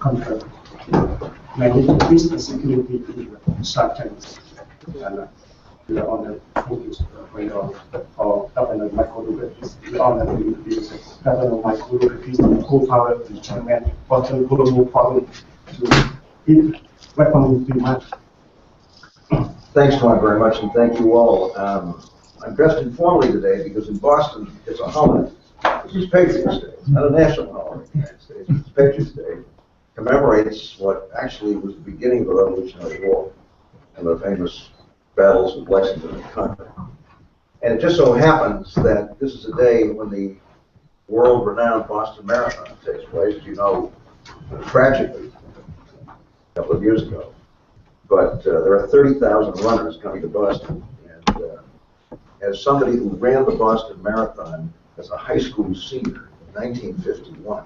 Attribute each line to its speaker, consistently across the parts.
Speaker 1: contract, managing business security in the South China Sea. And we are on the focus right now of Governor Michael Lucas. We are on the business. Governor Michael Lucas is the co-founder and chairman of the Global Forum to eat weapons demand.
Speaker 2: Thanks, Mark, very much, and thank you all. I'm dressed informally today because in Boston it's a holiday. This is Patriots Day. It's not a national holiday in the United States. It's Patriots Day. Commemorates what actually was the beginning of the Revolutionary War and the famous battles of Lexington and Concord. And it just so happens that this is a day when the world-renowned Boston Marathon takes place, as you know, tragically, a couple of years ago. But there are 30,000 runners coming to Boston. And as somebody who ran the Boston Marathon as a high school senior in 1951,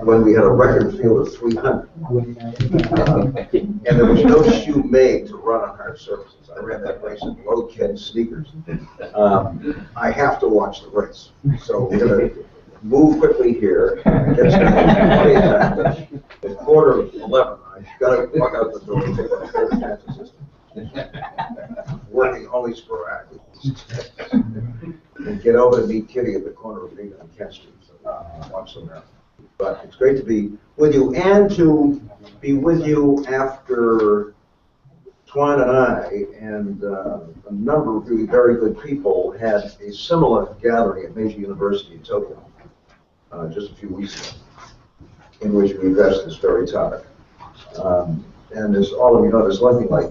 Speaker 2: when we had a record field of 300, and there was no shoe made to run on hard surfaces. I ran that race in low-kid sneakers. I have to watch the race. So we're going to move quickly here. Get plenty of time. At 11:15, I've got to walk out the door and take my favorite transit system. Working only sporadically. And get over to meet Kitty at the corner of Lincoln and Kent Street. So watch the marathon. But it's great to be with you and to be with you after Twan and I and a number of really very good people had a similar gathering at Meiji University in Tokyo just a few weeks ago, in which we addressed this very topic. And as all of you know, there's nothing like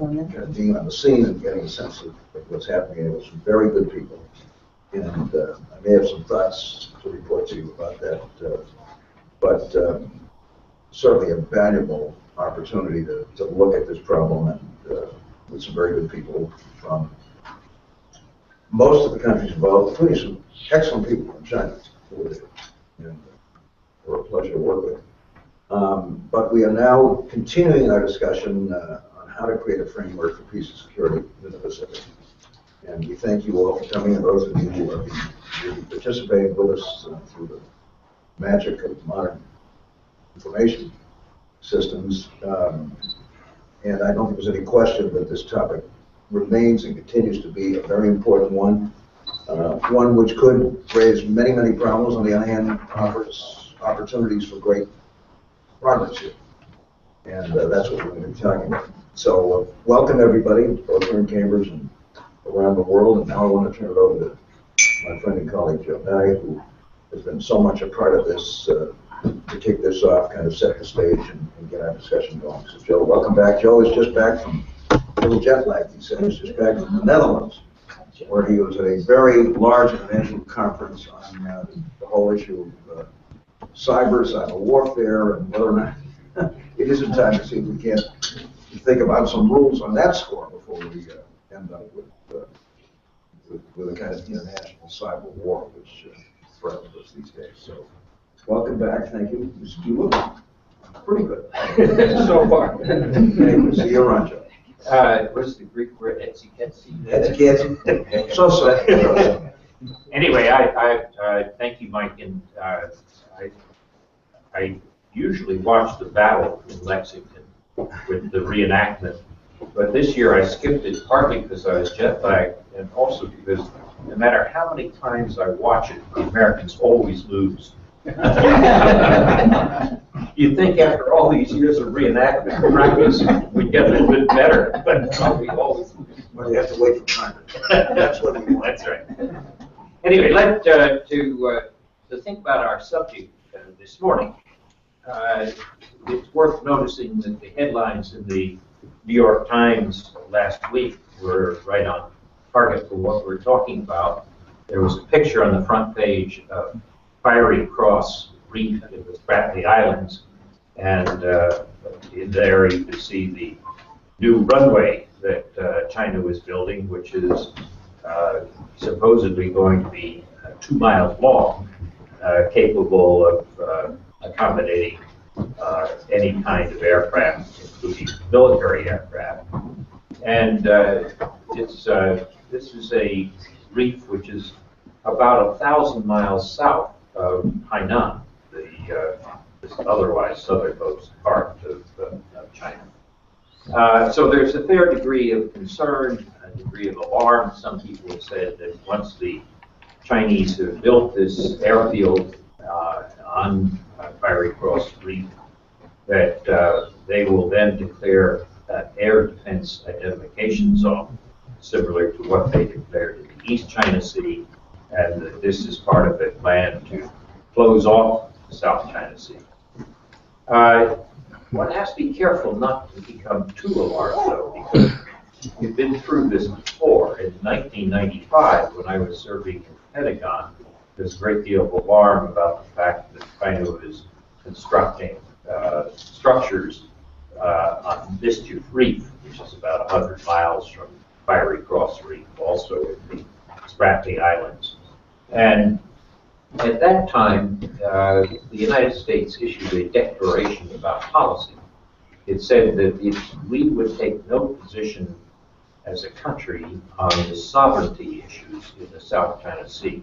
Speaker 2: being on the scene and getting a sense of what's happening. It was some very good people. And I may have some thoughts to report to you about that. But certainly a valuable opportunity to look at this problem and with some very good people from most of the countries involved, including some excellent people from China who were there. And were a pleasure to work with. But we are now continuing our discussion on how to create a framework for peace and security in the Pacific. And we thank you all for coming, and those of you who are participating with us through the magic of modern information systems. And I don't think there's any question that this topic remains and continues to be a very important one. One which could raise many, many problems. On the other hand, offers opportunities for great progress here. And that's what we're going to be talking about. So welcome everybody, both here in Cambridge and around the world. And now I want to turn it over to my friend and colleague, Joe Nye, who has been so much a part of this to kick this off, kind of set the stage and get our discussion going. So Joe, welcome back. Joe is just back from a little jet lag, he said. He's just back from the Netherlands, where he was at a very large international conference on the whole issue of cyber warfare and whether or not it isn't time to see if we can't think about some rules on that score before we end up with a kind of international cyber war which threatens us these days. So welcome back. Thank you. You look pretty good so far. Anyway, see you around, Joe.
Speaker 3: What is the Greek word? Etsiketsi?
Speaker 2: Etsiketsi. So.
Speaker 3: Anyway, I thank you, Mike, and I usually watch the battle in Lexington with the reenactment, but this year I skipped it partly because I was jet lagged and also because no matter how many times I watch it, the Americans always lose. You'd think after all these years of reenactment practice, we'd get a little bit better, but we always lose.
Speaker 2: Well, you have to wait for time. That's what we want.
Speaker 3: That's right. Anyway, to think about our subject this morning, it's worth noticing that the headlines in the New York Times last week were right on target for what we're talking about. There was a picture on the front page of Fiery Cross Reef in the Spratly Islands, and in there you can see the new runway that China was building, which is supposedly going to be 2 miles long, capable of accommodating any kind of aircraft, including military aircraft. And this is a reef which is about 1,000 miles south of Hainan, the this otherwise southernmost part of China. So there's a fair degree of concern, a degree of alarm. Some people have said that once the Chinese have built this airfield on Fiery Cross Reef, that they will then declare an air defense identification zone, similar to what they declared in the East China Sea, and that this is part of a plan to close off the South China Sea. One has to be careful not to become too alarmed, though, because we've been through this before. In 1995, when I was serving in the Pentagon, there's a great deal of alarm about the fact that China was constructing structures on Mischief Reef, which is about 100 miles from Fiery Cross Reef, also in the Spratly Islands. And at that time, the United States issued a declaration about policy. It said that we would take no position as a country on the sovereignty issues in the South China Sea.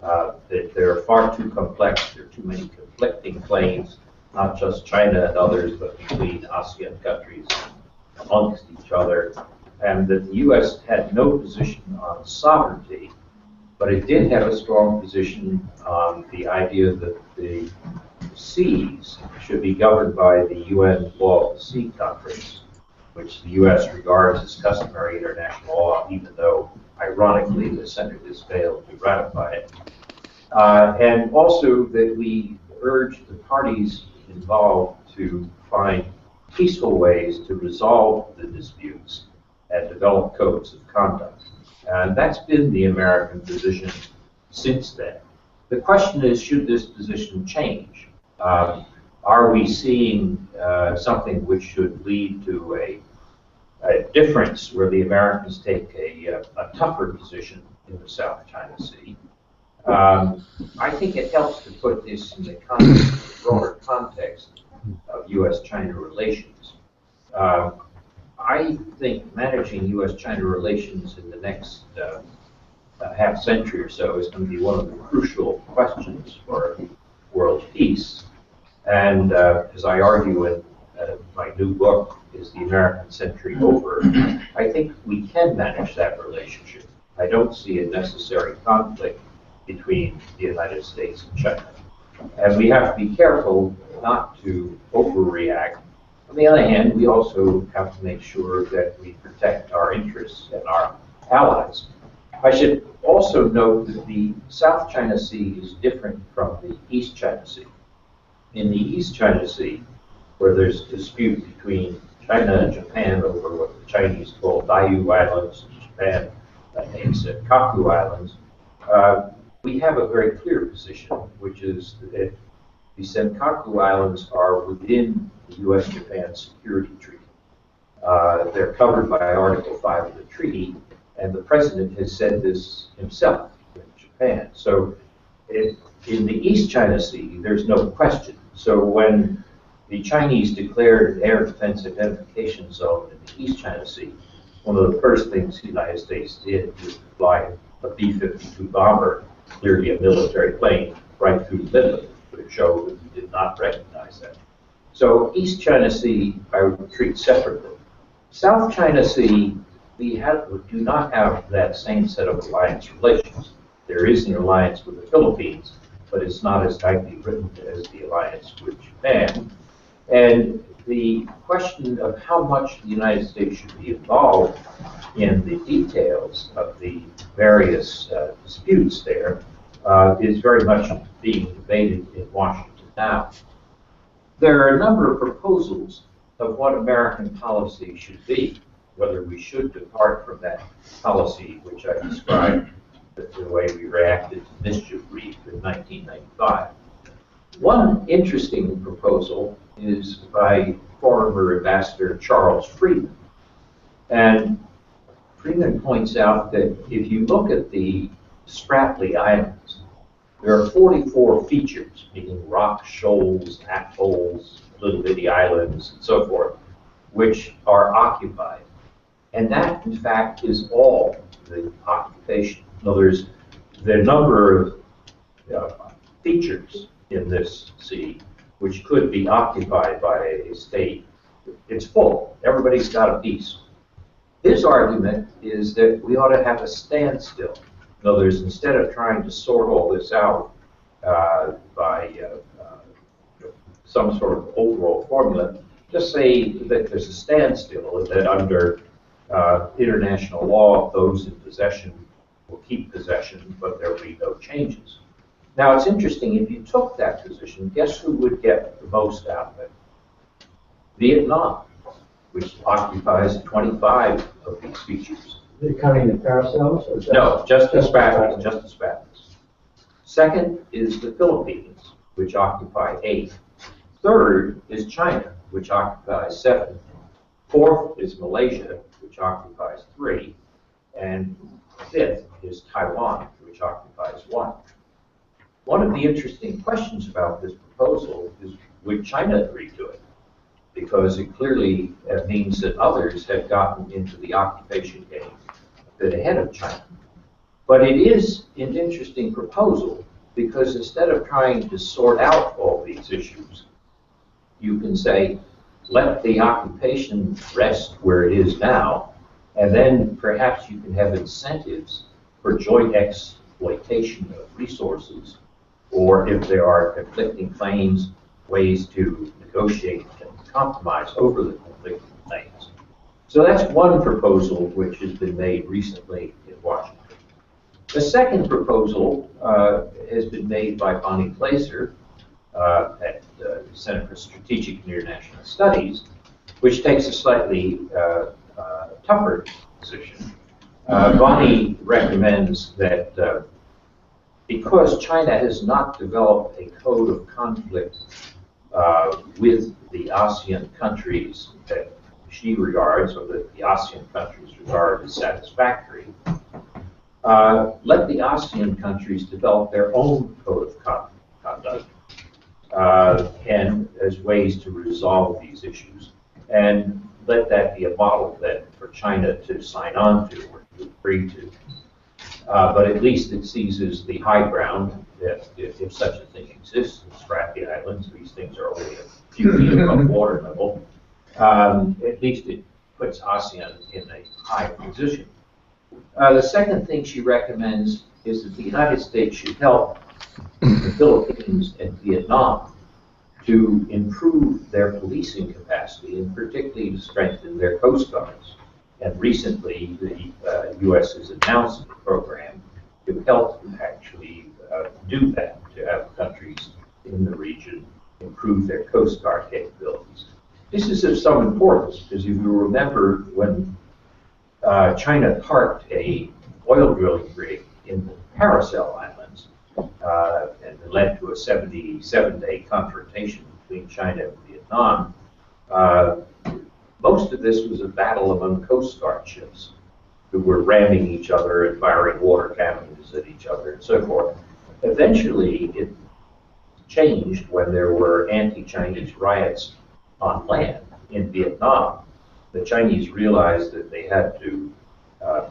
Speaker 3: That they're far too complex, there are too many conflicting claims, not just China and others, but between ASEAN countries amongst each other, and that the U.S. had no position on sovereignty, but it did have a strong position on the idea that the seas should be governed by the UN Law of the Sea Conference, which the U.S. regards as customary international law, even though, ironically, the Senate has failed to ratify it. And also that we urge the parties involved to find peaceful ways to resolve the disputes and develop codes of conduct. And that's been the American position since then. The question is, should this position change? Are we seeing something which should lead to a difference where the Americans take a tougher position in the South China Sea? I think it helps to put this in the broader context of U.S.-China relations. I think managing U.S.-China relations in the next half century or so is going to be one of the crucial questions for world peace. And as I argue in my new book, Is the American Century Over? I think we can manage that relationship. I don't see a necessary conflict between the United States and China. And we have to be careful not to overreact. On the other hand, we also have to make sure that we protect our interests and our allies. I should also note that the South China Sea is different from the East China Sea. In the East China Sea, where there's a dispute between China and Japan over what the Chinese call Diaoyu Islands, and Japan names it Kaku Islands, we have a very clear position, which is that the Senkaku Islands are within the U.S.-Japan Security Treaty. They're covered by Article 5 of the treaty, and the president has said this himself in Japan. So in the East China Sea, there's no question. So when the Chinese declared an air defense identification zone in the East China Sea, one of the first things the United States did was to fly a B-52 bomber, clearly a military plane, right through the middle of it, to show that we did not recognize that. So East China Sea, I would treat separately. South China Sea, we do not have that same set of alliance relations. There is an alliance with the Philippines, but it's not as tightly written as the alliance with Japan. And the question of how much the United States should be involved in the details of the various disputes there is very much being debated in Washington now. There are a number of proposals of what American policy should be, whether we should depart from that policy which I described, the way we reacted to Mischief Reef in 1995. One interesting proposal is by former Ambassador Charles Freeman. And Freeman points out that if you look at the Spratly Islands, there are 44 features, meaning rocks, shoals, atolls, little bitty islands, and so forth, which are occupied. And that, in fact, is all the occupation. In other words, the number of features in this sea which could be occupied by a state, it's full. Everybody's got a piece. His argument is that we ought to have a standstill. In other words, instead of trying to sort all this out by some sort of overall formula, just say that there's a standstill and that under international law, those in possession will keep possession, but there will be no changes. Now, it's interesting, if you took that position, guess who would get the most out of it? Vietnam, which occupies 25 of these features.
Speaker 4: Are they counting the paracels? Or
Speaker 3: No, just the Spratleys. Second is the Philippines, which occupy 8. Third is China, which occupies 7. Fourth is Malaysia, which occupies 3. And fifth is Taiwan, which occupies 1. One of the interesting questions about this proposal is, would China agree to it? Because it clearly means that others have gotten into the occupation game a bit ahead of China. But it is an interesting proposal because instead of trying to sort out all these issues, you can say, let the occupation rest where it is now, and then perhaps you can have incentives for joint exploitation of resources, or if there are conflicting claims, ways to negotiate and compromise over the conflicting claims. So that's one proposal which has been made recently in Washington. The second proposal has been made by Bonnie Placer at the Center for Strategic and International Studies, which takes a slightly tougher position. Bonnie recommends that because China has not developed a code of conflict with the ASEAN countries that she regards, or that the ASEAN countries regard as satisfactory, let the ASEAN countries develop their own code of conduct and as ways to resolve these issues, and let that be a model then for China to sign on to or to agree to. But at least it seizes the high ground that if such a thing exists in Spratly Islands, these things are only a few feet above water level, at least it puts ASEAN in a high position. The second thing she recommends is that the United States should help the Philippines and Vietnam to improve their policing capacity, and particularly to strengthen their coast guards. And recently, the U.S. has announced a program to help actually do that, to have countries in the region improve their coast guard capabilities. This is of some importance because if you remember when China parked a oil drilling rig in the Paracel Islands, and it led to a 77-day confrontation between China and Vietnam. Most of this was a battle among Coast Guard ships who were ramming each other and firing water cannons at each other and so forth. Eventually, it changed when there were anti-Chinese riots on land in Vietnam. The Chinese realized that they had to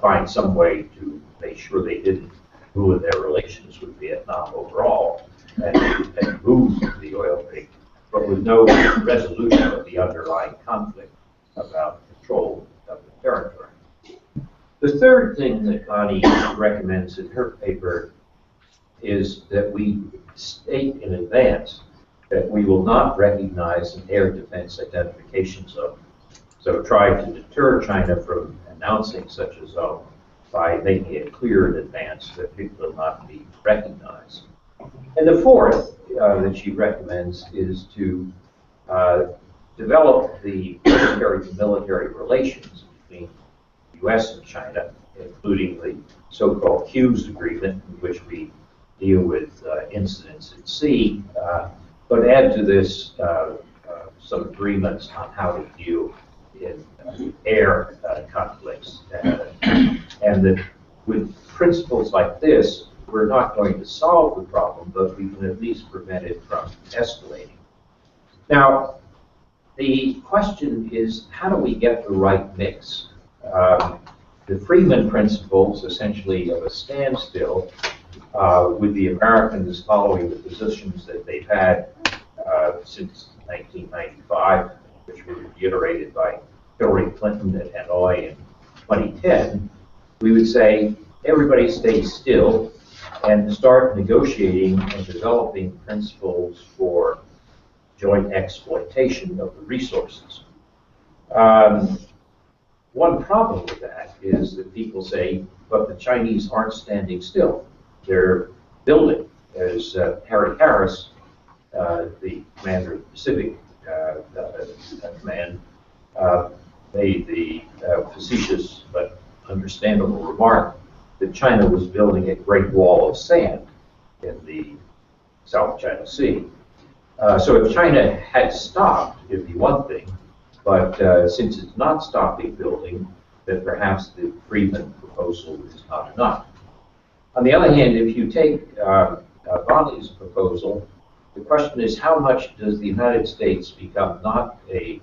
Speaker 3: find some way to make sure they didn't ruin their relations with Vietnam overall and move the oil rig, but with no resolution of the underlying conflict about control of the territory. The third thing that Bonnie recommends in her paper is that we state in advance that we will not recognize an air defense identification zone. So try to deter China from announcing such a zone by making it clear in advance that it will not be recognized. And the fourth that she recommends is to develop the military-to-military relations between the U.S. and China, including the so-called Hughes Agreement, in which we deal with incidents at sea, but add to this some agreements on how to deal in air conflicts. And that with principles like this, we're not going to solve the problem, but we can at least prevent it from escalating. Now, the question is, how do we get the right mix? The Freeman principles, essentially of a standstill, with the Americans following the positions that they've had since 1995, which were reiterated by Hillary Clinton at Hanoi in 2010, we would say everybody stay still and start negotiating and developing principles for joint exploitation of the resources. One problem with that is that people say, but the Chinese aren't standing still. They're building. As Harry Harris, the commander of the Pacific Command, made the facetious but understandable remark that China was building a great wall of sand in the South China Sea. So if China had stopped, it'd be one thing, but since it's not stopping building, then perhaps the Friedman proposal is not enough. On the other hand, if you take Vonley's proposal, the question is how much does the United States become not a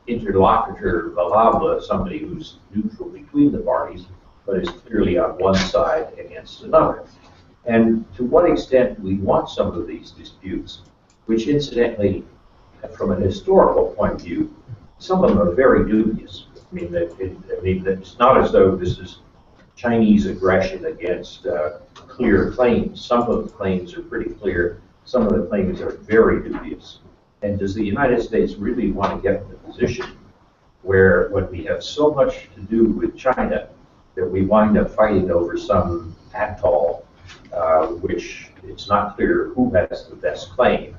Speaker 3: interlocutor valable, somebody who's neutral between the parties, but is clearly on one side against another. And to what extent do we want some of these disputes, which incidentally, from an historical point of view, some of them are very dubious. I mean, it's not as though this is Chinese aggression against clear claims. Some of the claims are pretty clear. Some of the claims are very dubious. And does the United States really want to get in a position where when we have so much to do with China that we wind up fighting over some atoll, which it's not clear who has the best claim,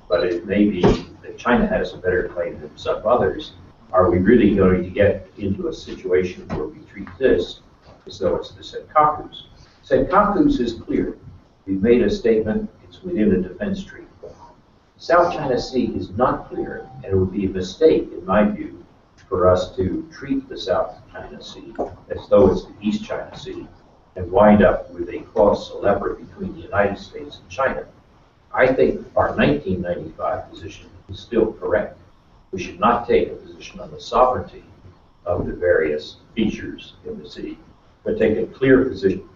Speaker 3: but it may be that China has a better claim than some others. Are we really going to get into a situation where we treat this as though it's the Senkakus? Senkakus is clear. We've made a statement, it's within a defense treaty. South China Sea is not clear, and it would be a mistake, in my view, for us to treat the South China Sea as though it's the East China Sea and wind up with a clause célèbre between the United States and China. I think our 1995 position is still correct. We should not take a position on the sovereignty of the various features in the sea, but take a clear position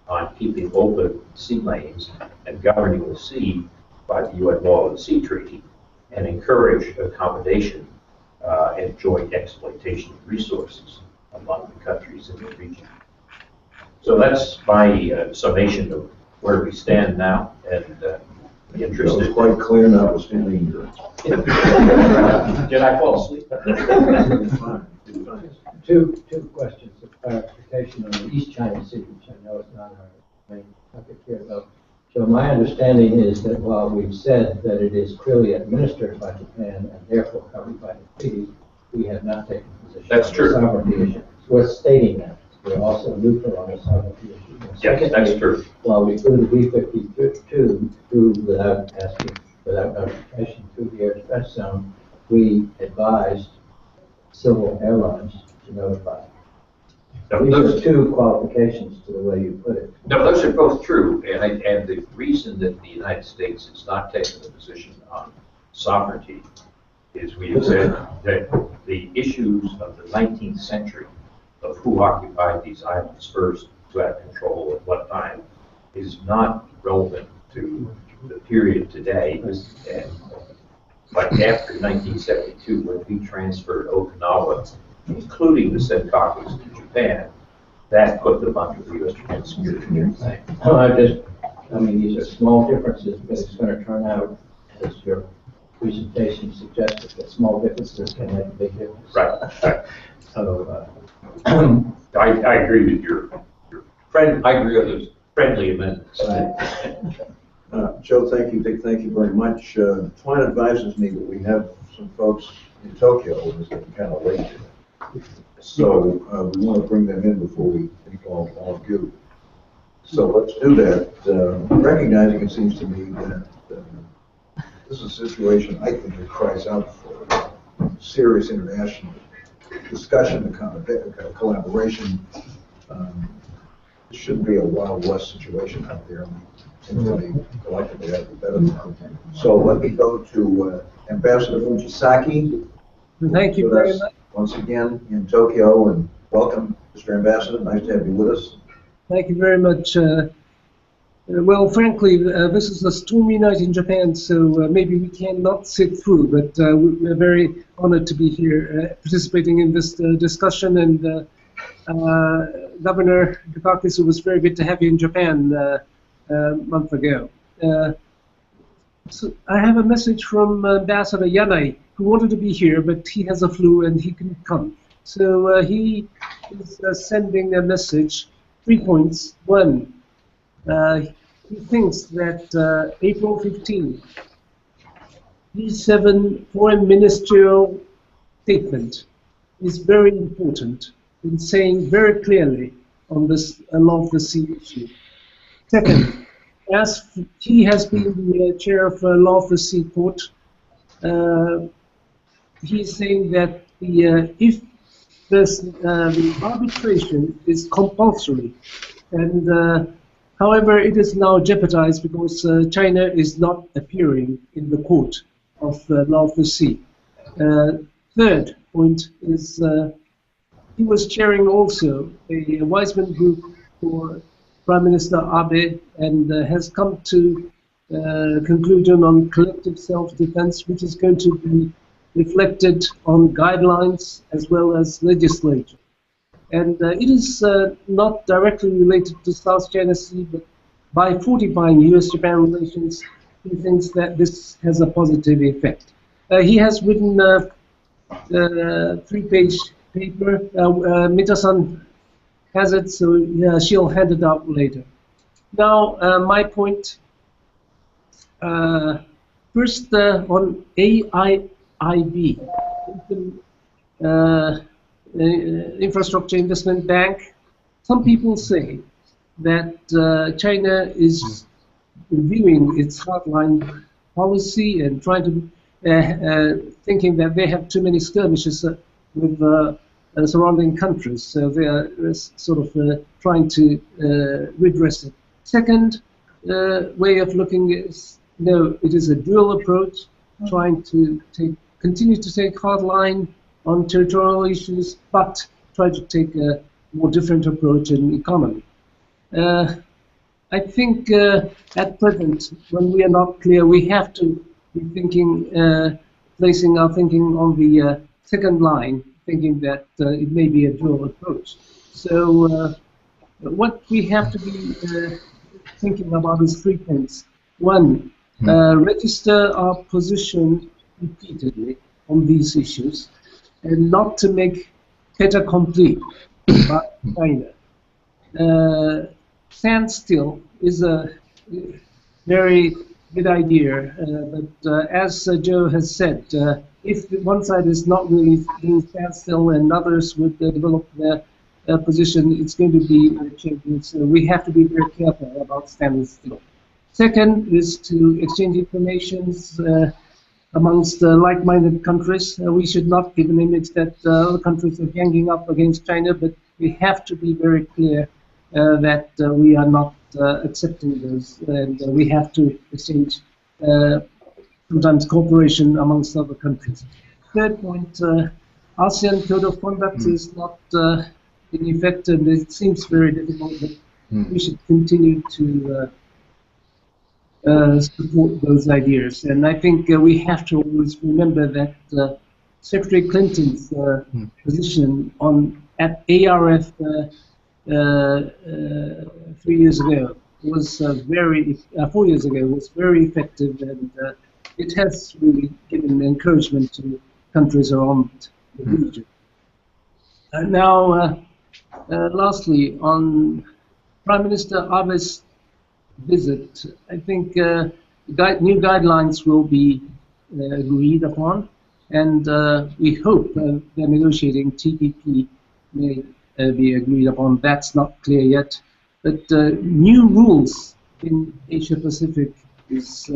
Speaker 3: on keeping open sea lanes and governing the sea by the UN Law of the Sea Treaty, and encourage accommodation and joint exploitation of resources among the countries in the region. So that's my summation of where we stand now, and interested.
Speaker 2: It was quite clear, notwithstanding your.
Speaker 3: Did I fall asleep?
Speaker 4: Two questions of clarification on the East China Sea, which I know is not our main topic here, though. So my understanding is that while we've said that it is clearly administered by Japan and therefore covered by the treaty, we have not taken a position
Speaker 3: That's
Speaker 4: on
Speaker 3: true.
Speaker 4: the sovereignty issue. We're stating that. We're also neutral on the sovereignty issue. And
Speaker 3: Yes, that's true.
Speaker 4: While we flew the B-52 through without notification through the air defense zone, we advised civil airlines to notify. These are two qualifications to the way you put it.
Speaker 3: No, those are both true, and the reason that the United States has not taken a position on sovereignty is we have said that the issues of the 19th century of who occupied these islands first, who had control at what time, is not relevant to the period today. And like after 1972, when we transferred Okinawa, including the Senkakus, to Japan, that put them under the U.S. Japan Security Treaty.
Speaker 4: I mean, these are small differences, but it's going to turn out, as your presentation suggested, that small differences can make a big difference.
Speaker 3: Right.
Speaker 4: So,
Speaker 3: I agree with your friend. I agree with those friendly amendments.
Speaker 2: Joe, thank you, Dick, thank you very much. Twine advises me that we have some folks in Tokyo who's getting kind of late today. So we want to bring them in before we take all of you. So let's do that, recognizing it seems to me that this is a situation I think that cries out for serious international discussion and collaboration. It shouldn't be a Wild West situation out there. Everybody collectively has to be better than that. So let me go to Ambassador Fujisaki.
Speaker 5: Thank you very much.
Speaker 2: Once again in Tokyo, and welcome, Mr. Ambassador. Nice to have you with us.
Speaker 5: Thank you very much, Well, frankly, this is a stormy night in Japan, so maybe we cannot sit through, but we're very honored to be here participating in this discussion. And Governor Dukakis, it was very good to have you in Japan a month ago. So I have a message from Ambassador Yanai, who wanted to be here, but he has a flu and he couldn't come. So he is sending a message, 3 points. One, he thinks that April 15, G7 foreign ministerial statement is very important in saying very clearly on this Law of the Sea issue. Second, as he has been the chair of Law of the Sea Court, he's saying that if the arbitration is compulsory, and however, it is now jeopardized because China is not appearing in the court of Law of the Sea. Third point is he was chairing also a Wiseman group for Prime Minister Abe and has come to conclusion on collective self-defense, which is going to be reflected on guidelines as well as legislation. And it is not directly related to South China Sea, but by fortifying US-Japan relations, he thinks that this has a positive effect. He has written a 3-page paper. Mita-san has it, so she'll hand it out later. Now, my point, first on AIIB, Infrastructure Investment Bank. Some people say that China is reviewing its hardline policy and trying to thinking that they have too many skirmishes with surrounding countries, so they are sort of trying to redress it. Second way of looking is, no, it is a dual approach, trying to continue to take hard line on territorial issues, but try to take a more different approach in economy. I think at present, when we are not clear, we have to be thinking, placing our thinking on the second line, thinking that it may be a dual approach. So what we have to be thinking about is 3 things. One, register our position repeatedly on these issues, and not to make fait accompli by China. Standstill is a very good idea, but as Joe has said, if one side is not really doing standstill and others would develop their position, it's going to be changing. So we have to be very careful about standing still. Second is to exchange information amongst like-minded countries. We should not give an image that other countries are ganging up against China, but we have to be very clear that we are not accepting those, and we have to exchange sometimes cooperation amongst other countries. Third point, ASEAN Code of Conduct is not in effect, and it seems very difficult, but we should continue to support those ideas. And I think we have to always remember that Secretary Clinton's position at ARF 3 years ago was 4 years ago was very effective, and it has really given encouragement to countries around the region. Now, lastly, on Prime Minister Abe's visit, I think new guidelines will be agreed upon, and we hope the negotiating TPP may be agreed upon. That's not clear yet, but new rules in Asia Pacific is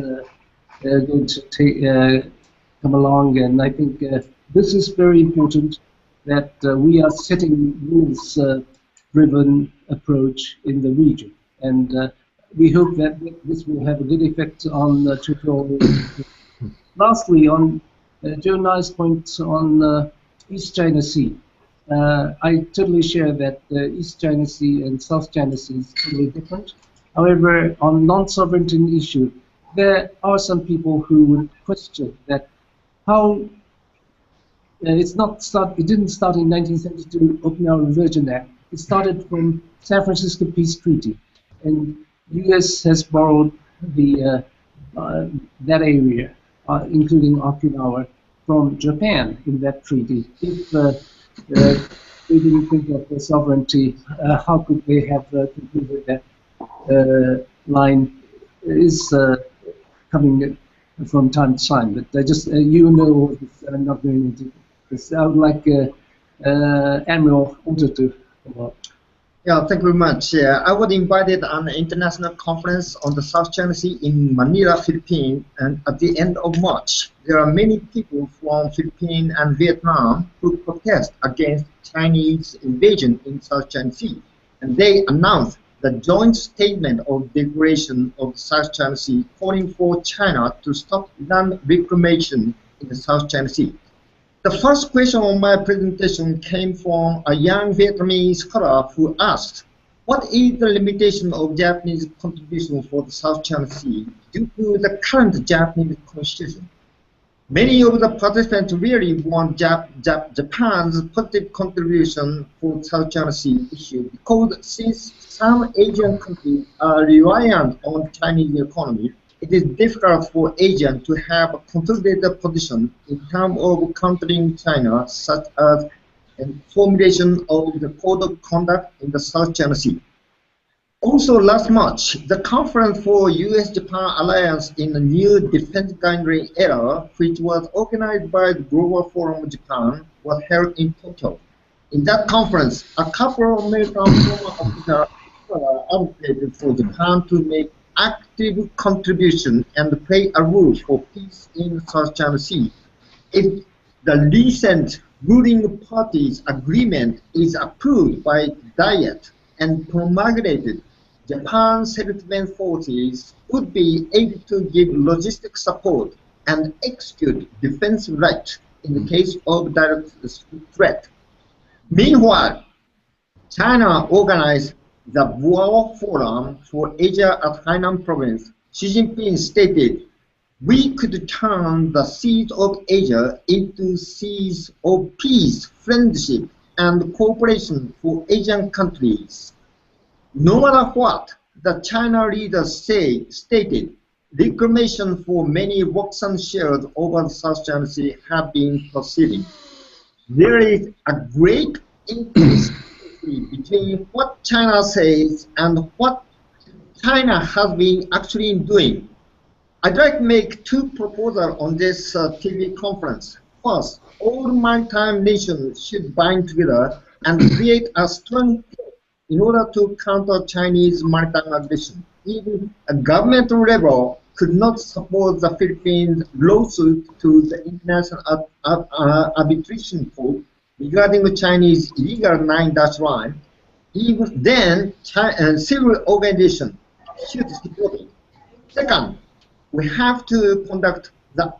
Speaker 5: going to come along, and I think this is very important, that we are setting rules-driven approach in the region, and we hope that this will have a good effect on territorial. Lastly, on Joe Nye's point on East China Sea, I totally share that East China Sea and South China Sea is totally different. However, on non-sovereignty issue, there are some people who would question that how it didn't start in 1972 Okinawa Virgin Act. It started from San Francisco Peace Treaty, and U.S. has borrowed that area, including Okinawa, from Japan in that treaty. If they didn't think of the sovereignty, how could they have concluded that line is coming from time to time? But I just, you know, I'm not going into this. I would like Admiral Hunter to follow up.
Speaker 6: Yeah, thank you very much. I was invited on an international conference on the South China Sea in Manila, Philippines, and at the end of March, there are many people from Philippines and Vietnam who protest against Chinese invasion in South China Sea, and they announced the joint statement of declaration of the South China Sea calling for China to stop land reclamation in the South China Sea. The first question on my presentation came from a young Vietnamese scholar who asked, what is the limitation of Japanese contribution for the South China Sea due to the current Japanese constitution? Many of the participants really want Japan's positive contribution for the South China Sea issue because since some Asian countries are reliant on Chinese economy, it is difficult for Asians to have a consolidated position in terms of countering China, such as in formulation of the code of conduct in the South China Sea. Also last March, the Conference for U.S.-Japan Alliance in the New Defense Guideline Era, which was organized by the Global Forum Japan, was held in Tokyo. In that conference, a couple of American former officers advocated for Japan to make active contribution and play a role for peace in South China Sea. If the recent ruling party's agreement is approved by Diet and promulgated, Japan's self-defense forces would be able to give logistic support and execute defense rights in the case of direct threat. Meanwhile, China organized the World Forum for Asia at Hainan Province. Xi Jinping stated, we could turn the seas of Asia into seas of peace, friendship, and cooperation for Asian countries. No matter what, the China leaders stated, reclamation for many Waxan shares over the South China Sea have been proceeding. There is a great inconsistency between what China says and what China has been actually doing. I'd like to make two proposals on this TV conference. First, all maritime nations should bind together and create a strong team in order to counter Chinese maritime aggression. Even a governmental level could not support the Philippines lawsuit to the International Arbitration Court regarding the Chinese illegal 9-dash line. Even then, civil organizations should support it. Second, we have to conduct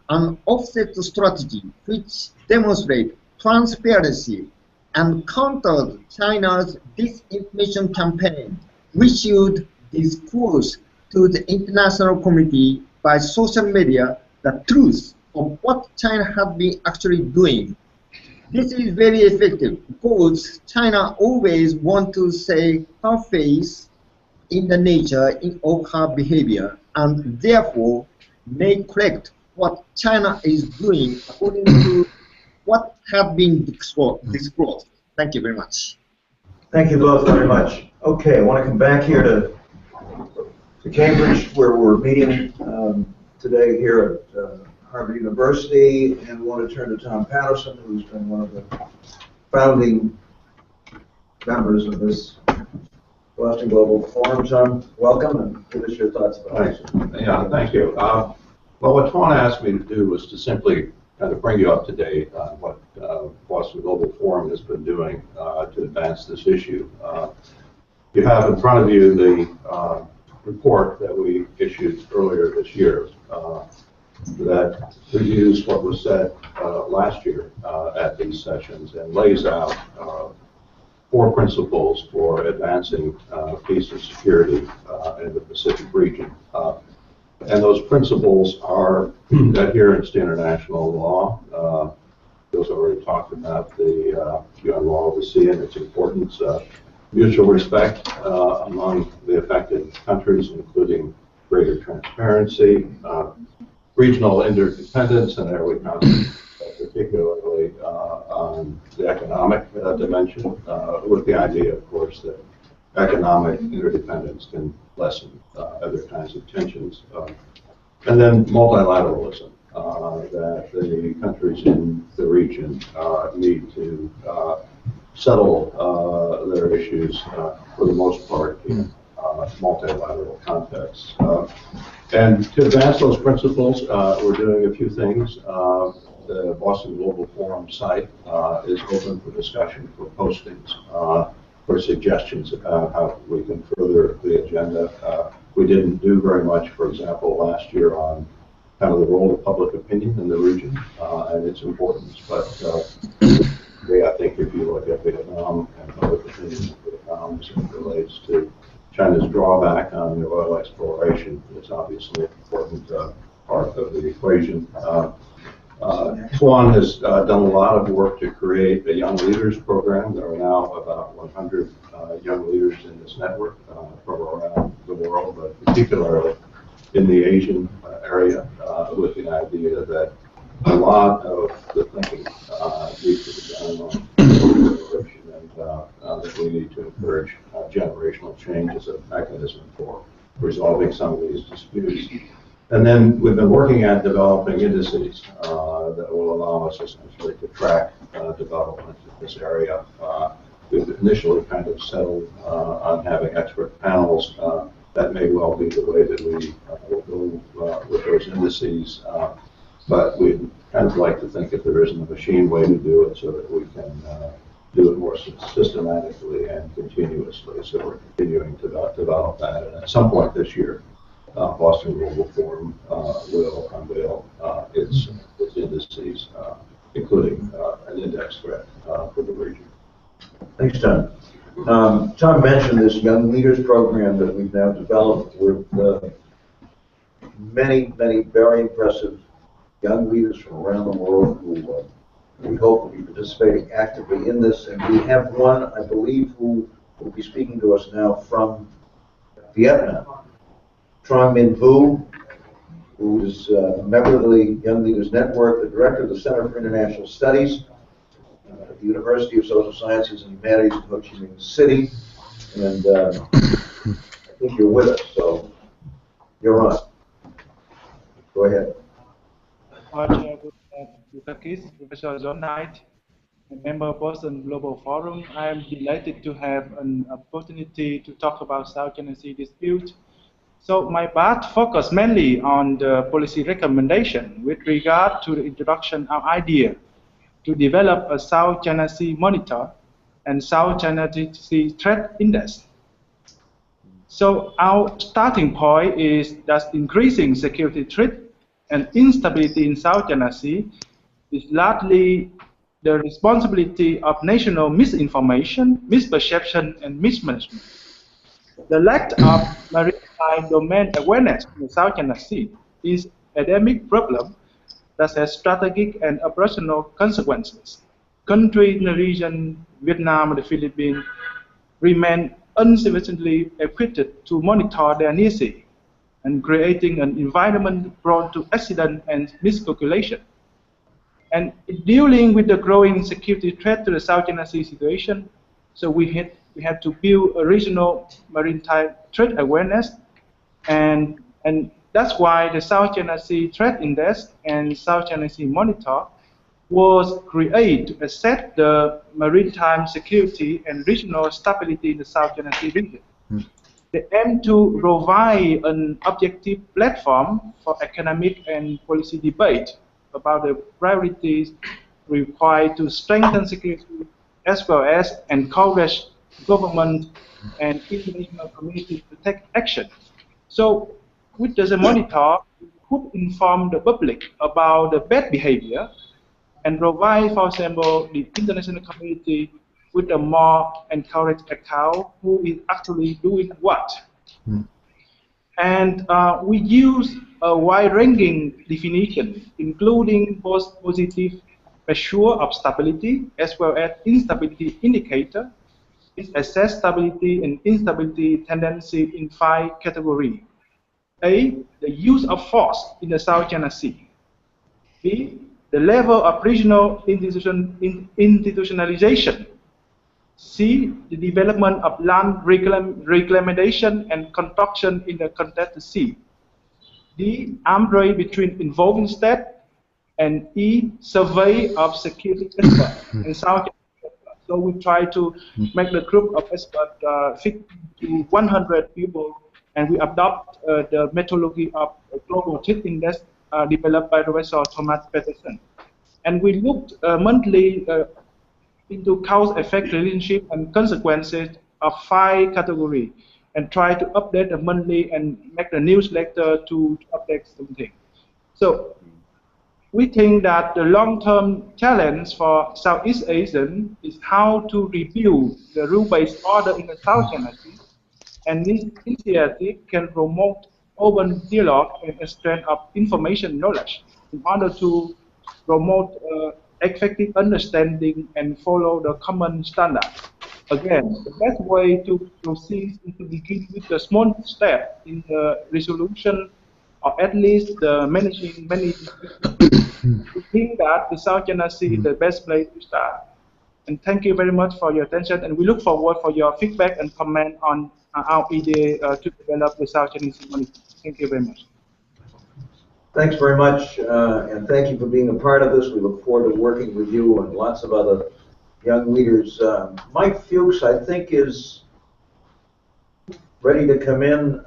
Speaker 6: an offset strategy which demonstrates transparency and counters China's disinformation campaign. We should disclose to the international community by social media the truth of what China has been actually doing. This is very effective because China always wants to say her face in the nature of her behavior and therefore may correct what China is doing according to what has been disclosed. Thank you very much.
Speaker 2: Thank you both very much. Okay, I want to come back here to Cambridge, where we're meeting today here at Harvard University, and want to turn to Tom Patterson, who's been one of the founding members of this Boston Global Forum. Tom, welcome, and give us your thoughts about it.
Speaker 7: Yeah, thank you. Well, what Twan asked me to do was to simply kind of bring you up to date on what Boston Global Forum has been doing to advance this issue. You have in front of you the report that we issued earlier this year that reviews what was said last year at these sessions and lays out 4 principles for advancing peace and security in the Pacific region. And those principles are adherence to international law. Bill's already talked about the UN Law of the Sea and its importance. Mutual respect among the affected countries, including greater transparency, regional interdependence, and there we concentrate particularly on the economic dimension, with the idea, of course, that economic interdependence can lessen other kinds of tensions. And then multilateralism, that the countries in the region need to settle their issues for the most part in multilateral contexts. And to advance those principles, we're doing a few things. The Boston Global Forum site is open for discussion, for postings, for suggestions about how we can further the agenda. We didn't do very much, for example, last year on kind of the role of public opinion in the region and its importance. But I think if you look at Vietnam and public opinion in Vietnam as it relates to China's drawback on the oil exploration, it's obviously an important part of the equation. Tuan has done a lot of work to create a young leaders program. There are now about 100 young leaders in this network from around the world, but particularly in the Asian area, with the idea that a lot of the thinking needs to be done on corruption, and that we need to encourage generational change as a mechanism for resolving some of these disputes. And then we've been working at developing indices that will allow us essentially to track development in this area. We've initially kind of settled on having expert panels. That may well be the way that we will go with those indices. But we'd kind of like to think if there isn't a machine way to do it so that we can do it more systematically and continuously. So we're continuing to develop that. And at some point this year, Boston Global Forum will unveil its indices, including an index threat for the region.
Speaker 2: Thanks, Tom. Tom mentioned this Young Leaders Program that we've now developed with many, many very impressive young leaders from around the world who we hope will be participating actively in this. And we have one, I believe, who will be speaking to us now from Vietnam. Trong Minh Vu, who is a member of the Young Leaders Network, the director of the Center for International Studies at the University of Social Sciences and Humanities in Ho Chi Minh City. And I think you're with us, so you're on. Go ahead.
Speaker 8: Professor John Knight, a member of Boston Global Forum. I am delighted to have an opportunity to talk about South China Sea dispute. So my part focused mainly on the policy recommendation with regard to the introduction of idea to develop a South China Sea monitor and South China Sea threat index. So our starting point is that increasing security threat and instability in South China Sea is largely the responsibility of national misinformation, misperception, and mismanagement. The lack of maritime domain awareness in the South China Sea is an endemic problem that has strategic and operational consequences. Countries in the region, Vietnam and the Philippines, remain insufficiently equipped to monitor their near sea and creating an environment prone to accident and miscalculation. And dealing with the growing security threat to the South China Sea situation, so we had to build a regional maritime threat awareness, and that's why the South China Sea Threat Index and South China Sea Monitor was created to assess the maritime security and regional stability in the South China Sea region. They aim to provide an objective platform for economic and policy debate about the priorities required to strengthen security, as well as encourage government and international community to take action. So, with the monitor, we could inform the public about the bad behavior and provide, for example, the international community with a more encouraged account who is actually doing what. And we use a wide-ranging definition, including both positive measure of stability as well as instability indicator. It assess stability and instability tendency in 5 categories. A, the use of force in the South China Sea. B, the level of regional institutionalization. C, the development of land reclamation and construction in the contested sea. D, arms race between involving states. And E, survey of security experts in South China. So we try to make the group of experts fit to 100 people, and we adopt the methodology of global threat index developed by Professor Thomas Peterson. And we looked monthly into cause-effect relationship and consequences of 5 categories, and try to update the monthly and make the newsletter to update something. So we think that the long-term challenge for Southeast Asian is how to rebuild the rule-based order in the South China Sea, and this initiative can promote open dialogue and exchange of information knowledge in order to promote effective understanding and follow the common standard. Again, the best way to proceed is to begin with the small step in the resolution, or at least the managing many. We think that the South China Sea is the best place to start. And thank you very much for your attention, and we look forward for your feedback and comment on our idea to develop the South China Sea money. Thank you very much.
Speaker 2: Thanks very much, and thank you for being a part of this. We look forward to working with you and lots of other young leaders. Mike Fuchs, I think, is ready to come in.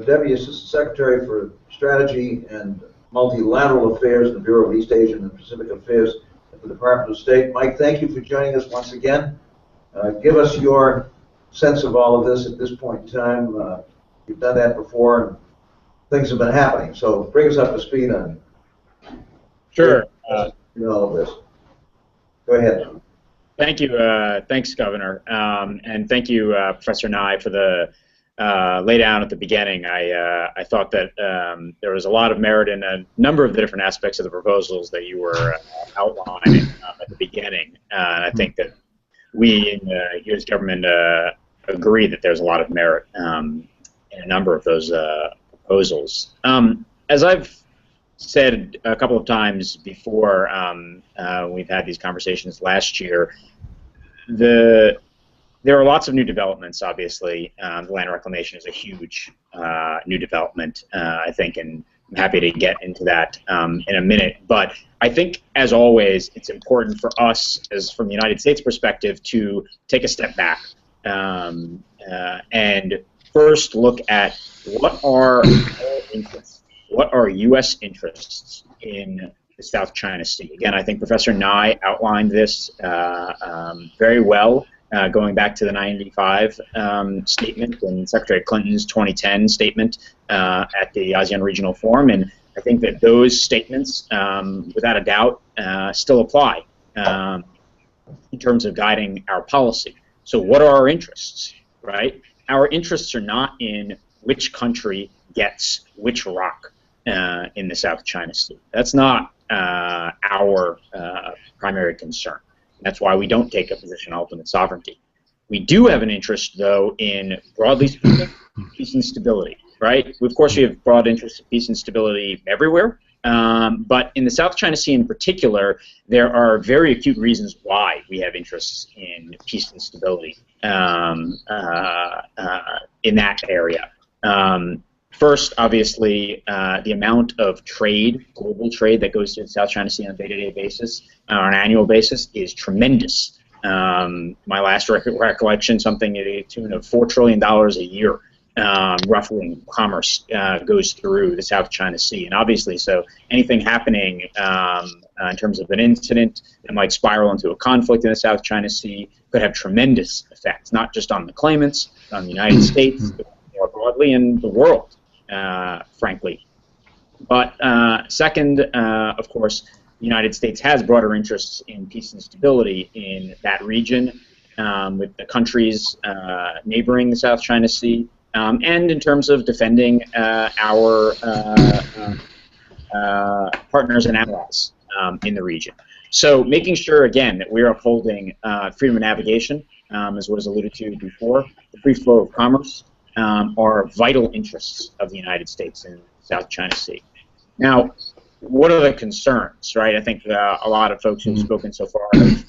Speaker 2: Deputy Assistant Secretary for Strategy and Multilateral Affairs in the Bureau of East Asian and Pacific Affairs at the Department of State. Mike, thank you for joining us once again. Give us your sense of all of this at this point in time. You've done that before, and things have been happening. So bring us up to speed on
Speaker 9: Sure.
Speaker 2: All of this. Go ahead.
Speaker 9: Thank you. Thanks, Governor. And thank you, Professor Nye, for the lay down at the beginning. I thought that there was a lot of merit in a number of the different aspects of the proposals that you were outlining at the beginning. And I think that we in the U.S. government agree that there's a lot of merit in a number of those proposals. As I've said a couple of times before, we've had these conversations last year, there are lots of new developments, obviously. The land reclamation is a huge new development, I think, and I'm happy to get into that in a minute. But I think, as always, it's important for us, as from the United States perspective, to take a step back and first look at what are our interests, what are U.S. interests in the South China Sea. Again, I think Professor Nye outlined this very well, going back to the 95 statement and Secretary Clinton's 2010 statement at the ASEAN Regional Forum. And I think that those statements, without a doubt, still apply in terms of guiding our policy. So what are our interests, right? Our interests are not in which country gets which rock in the South China Sea. That's not our primary concern. That's why we don't take a position on ultimate sovereignty. We do have an interest, though, in, broadly speaking, peace and stability, right? Of course, we have broad interests in peace and stability everywhere, but in the South China Sea in particular, there are very acute reasons why we have interests in peace and stability in that area. First, obviously, the amount of trade, global trade, that goes to the South China Sea on a day-to-day basis, on an annual basis, is tremendous. My last recollection, something to the tune of $4 trillion a year, roughly, in commerce goes through the South China Sea. And obviously, so anything happening in terms of an incident that might spiral into a conflict in the South China Sea could have tremendous effects, not just on the claimants, but on the United States, but more broadly in the world. Frankly. But second, of course, the United States has broader interests in peace and stability in that region, with the countries neighboring the South China Sea, and in terms of defending our partners and allies in the region. So making sure, again, that we're upholding freedom of navigation, as was alluded to before, the free flow of commerce, are vital interests of the United States in the South China Sea. Now, what are the concerns, right? I think a lot of folks who've spoken so far have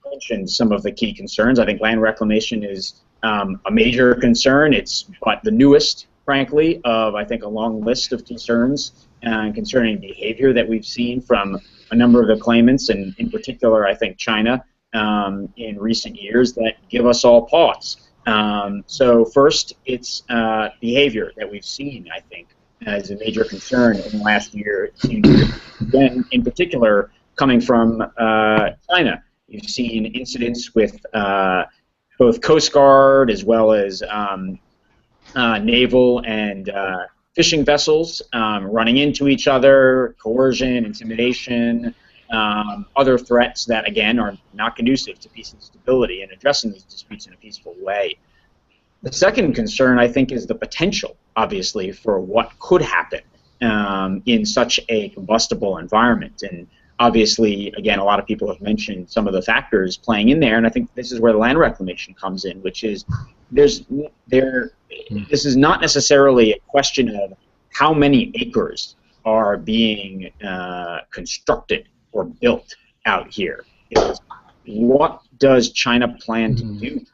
Speaker 9: mentioned some of the key concerns. I think land reclamation is a major concern. It's but the newest, frankly, of, I think, a long list of concerns concerning behavior that we've seen from a number of the claimants, and in particular, I think, China, in recent years that give us all pause. So first, it's behavior that we've seen, I think, as a major concern in the last year. Then, in particular, coming from China, you've seen incidents with both Coast Guard as well as naval and fishing vessels running into each other, coercion, intimidation, other threats that, again, are not conducive to peace and stability and addressing these disputes in a peaceful way. The second concern, I think, is the potential, obviously, for what could happen in such a combustible environment. And obviously, again, a lot of people have mentioned some of the factors playing in there, and I think this is where the land reclamation comes in, which is this is not necessarily a question of how many acres are being constructed or built out here. It's what does China plan to do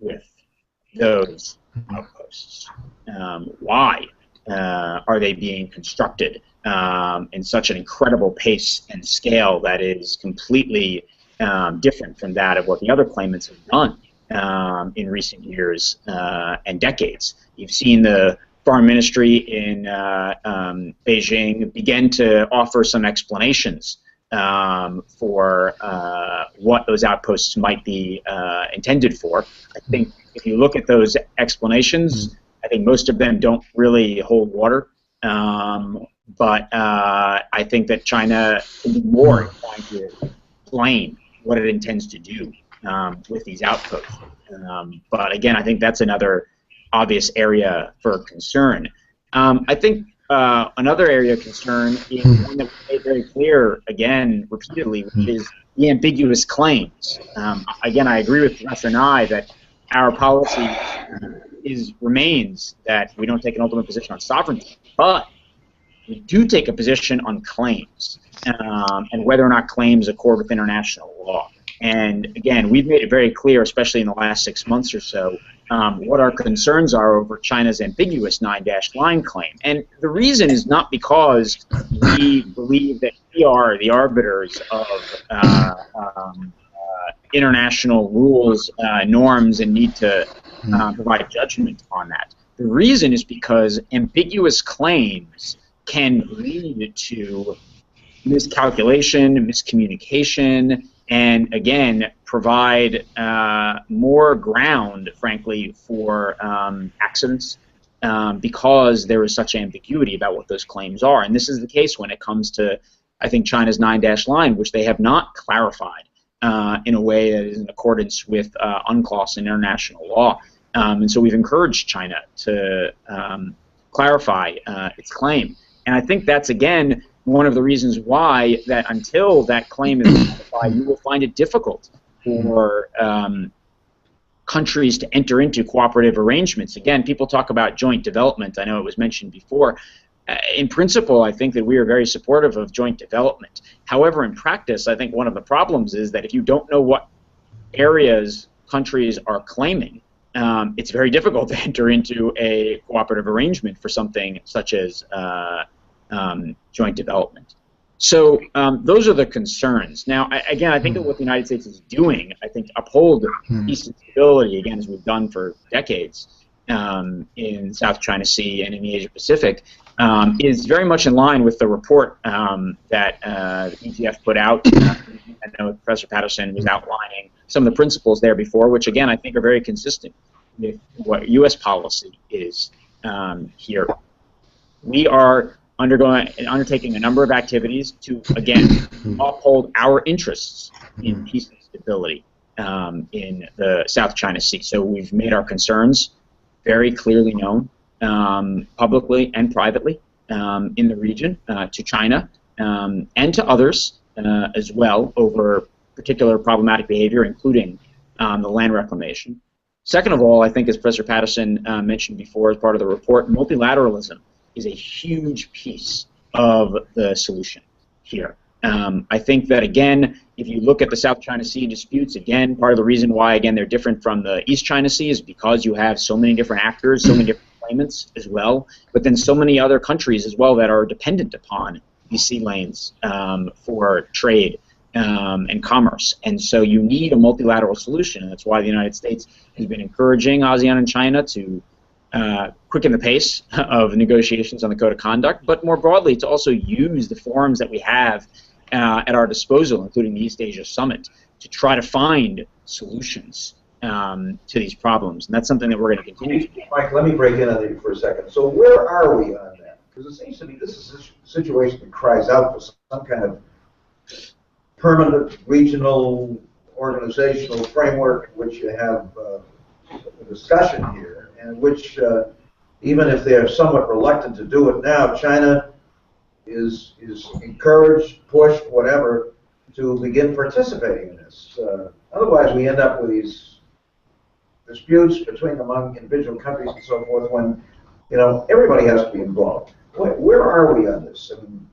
Speaker 9: with those outposts? Why are they being constructed in such an incredible pace and scale that is completely different from that of what the other claimants have done in recent years and decades? You've seen the Foreign Ministry in Beijing begin to offer some explanations for what those outposts might be intended for. I think if you look at those explanations, I think most of them don't really hold water. But I think that China can do more in trying to explain what it intends to do with these outposts. But again, I think that's another obvious area for concern. I think another area of concern is one that we made very clear, again, repeatedly, which is the ambiguous claims. Again, I agree with Professor Nye that our policy remains that we don't take an ultimate position on sovereignty, but we do take a position on claims and whether or not claims accord with international law. And again, we've made it very clear, especially in the last 6 months or so, what our concerns are over China's ambiguous 9-dash line claim. And the reason is not because we believe that we are the arbiters of international rules, norms, and need to provide judgment on that. The reason is because ambiguous claims can lead to miscalculation, miscommunication, and again, provide more ground, frankly, for accidents because there is such ambiguity about what those claims are. And this is the case when it comes to, I think, China's 9-dash line, which they have not clarified in a way that is in accordance with UNCLOS and international law. And so we've encouraged China to clarify its claim. And I think that's, again, one of the reasons why that until that claim is clarified, you will find it difficult for countries to enter into cooperative arrangements. Again, people talk about joint development. I know it was mentioned before. In principle, I think that we are very supportive of joint development. However, in practice, I think one of the problems is that if you don't know what areas countries are claiming, it's very difficult to enter into a cooperative arrangement for something such as joint development. So those are the concerns. Now, again, I think that what the United States is doing, I think, uphold peace and stability, again, as we've done for decades in South China Sea and in the Asia-Pacific, is very much in line with the report that the ETF put out. I know Professor Patterson was outlining some of the principles there before, which, again, I think are very consistent with what U.S. policy is here. We are undertaking a number of activities to, again, uphold our interests in peace and stability in the South China Sea. So we've made our concerns very clearly known publicly and privately in the region to China and to others as well over particular problematic behavior, including the land reclamation. Second of all, I think, as Professor Patterson mentioned before as part of the report, multilateralism is a huge piece of the solution here. I think that, again, if you look at the South China Sea disputes, again, part of the reason why, again, they're different from the East China Sea is because you have so many different actors, so many different claimants as well, but then so many other countries as well that are dependent upon these sea lanes for trade and commerce. And so you need a multilateral solution, and that's why the United States has been encouraging ASEAN and China to quicken the pace of negotiations on the Code of Conduct, but more broadly to also use the forums that we have at our disposal, including the East Asia Summit, to try to find solutions to these problems. And that's something that we're going to continue to do.
Speaker 2: Mike, let me break in on you for a second. So where are we on that? Because it seems to me this is a situation that cries out for some kind of permanent regional organizational framework, which you have a discussion here, and which, even if they're somewhat reluctant to do it now, China is encouraged, pushed, whatever, to begin participating in this. Otherwise, we end up with these disputes among individual countries and so forth when, everybody has to be involved. Where are we on this? I mean,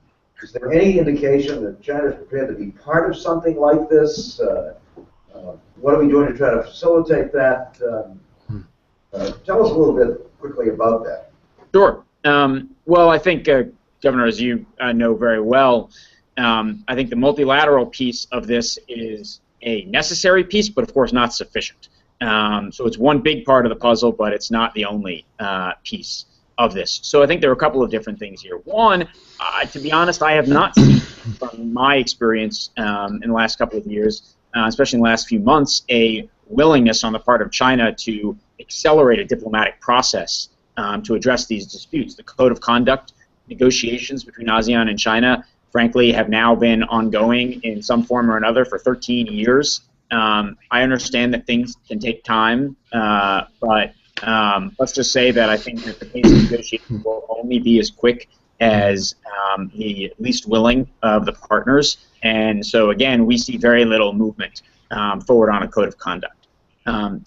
Speaker 2: is there any indication that China is prepared to be part of something like this? What are we doing to try to facilitate that? Tell us a little bit quickly about that.
Speaker 9: Sure. Well, I think, Governor, as you know very well, I think the multilateral piece of this is a necessary piece, but of course not sufficient. So it's one big part of the puzzle, but it's not the only piece of this. So I think there are a couple of different things here. One, to be honest, I have not seen, from my experience in the last couple of years, especially in the last few months, a willingness on the part of China to accelerate a diplomatic process to address these disputes. The Code of Conduct negotiations between ASEAN and China, frankly, have now been ongoing in some form or another for 13 years. I understand that things can take time, but let's just say that I think that the pace of negotiation will only be as quick as the least willing of the partners. And so, again, we see very little movement forward on a Code of Conduct.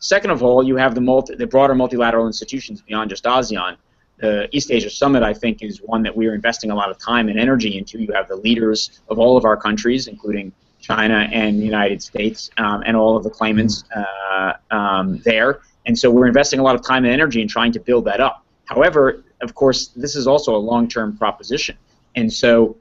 Speaker 9: Second of all, you have the broader multilateral institutions beyond just ASEAN. The East Asia Summit, I think, is one that we are investing a lot of time and energy into. You have the leaders of all of our countries, including China and the United States, and all of the claimants there. And so we're investing a lot of time and energy in trying to build that up. However, of course, this is also a long-term proposition. And so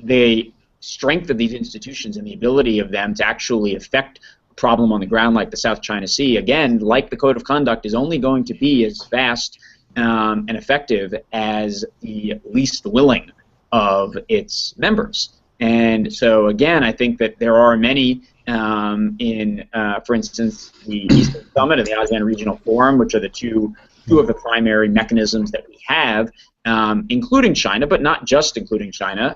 Speaker 9: the strength of these institutions and the ability of them to actually affect a problem on the ground like the South China Sea, again, like the Code of Conduct, is only going to be as fast and effective as the least willing of its members. And so, again, I think that there are many for instance, the Eastern Summit and the ASEAN Regional Forum, which are the two of the primary mechanisms that we have, including China, but not just including China,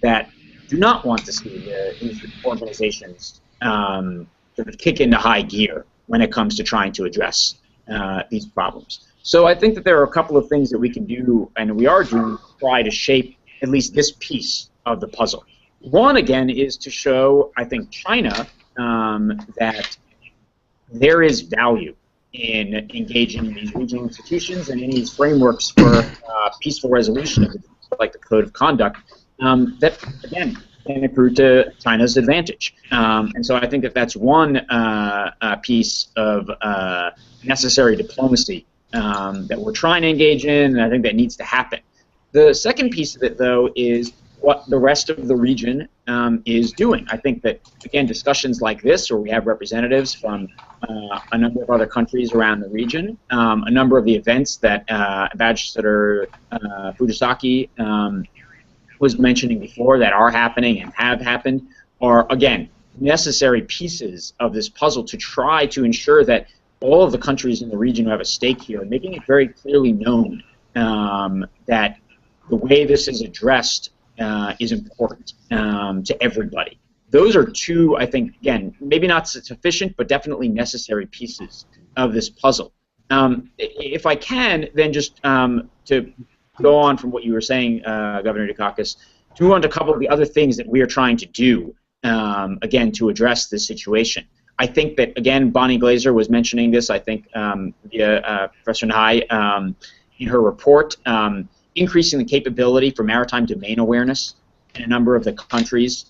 Speaker 9: that do not want to see these organizations sort of kick into high gear when it comes to trying to address these problems. So I think that there are a couple of things that we can do, and we are doing, to try to shape at least this piece of the puzzle. One, again, is to show, I think, China that there is value in engaging in these regional institutions and in these frameworks for peaceful resolution of the, like the Code of Conduct, that, again, can accrue to China's advantage. And so I think that that's one piece of necessary diplomacy that we're trying to engage in, and I think that needs to happen. The second piece of it, though, is what the rest of the region is doing. I think that, again, discussions like this, where we have representatives from a number of other countries around the region, a number of the events that Ambassador Fujisaki was mentioning before that are happening and have happened, are, again, necessary pieces of this puzzle to try to ensure that all of the countries in the region who have a stake here, making it very clearly known that the way this is addressed is important to everybody. Those are two, I think, again, maybe not sufficient, but definitely necessary pieces of this puzzle. If I can, then just to go on from what you were saying, Governor Dukakis, to move on to a couple of the other things that we are trying to do, again, to address this situation. I think that, again, Bonnie Glaser was mentioning this, I think, via Professor Nai in her report, increasing the capability for maritime domain awareness in a number of the countries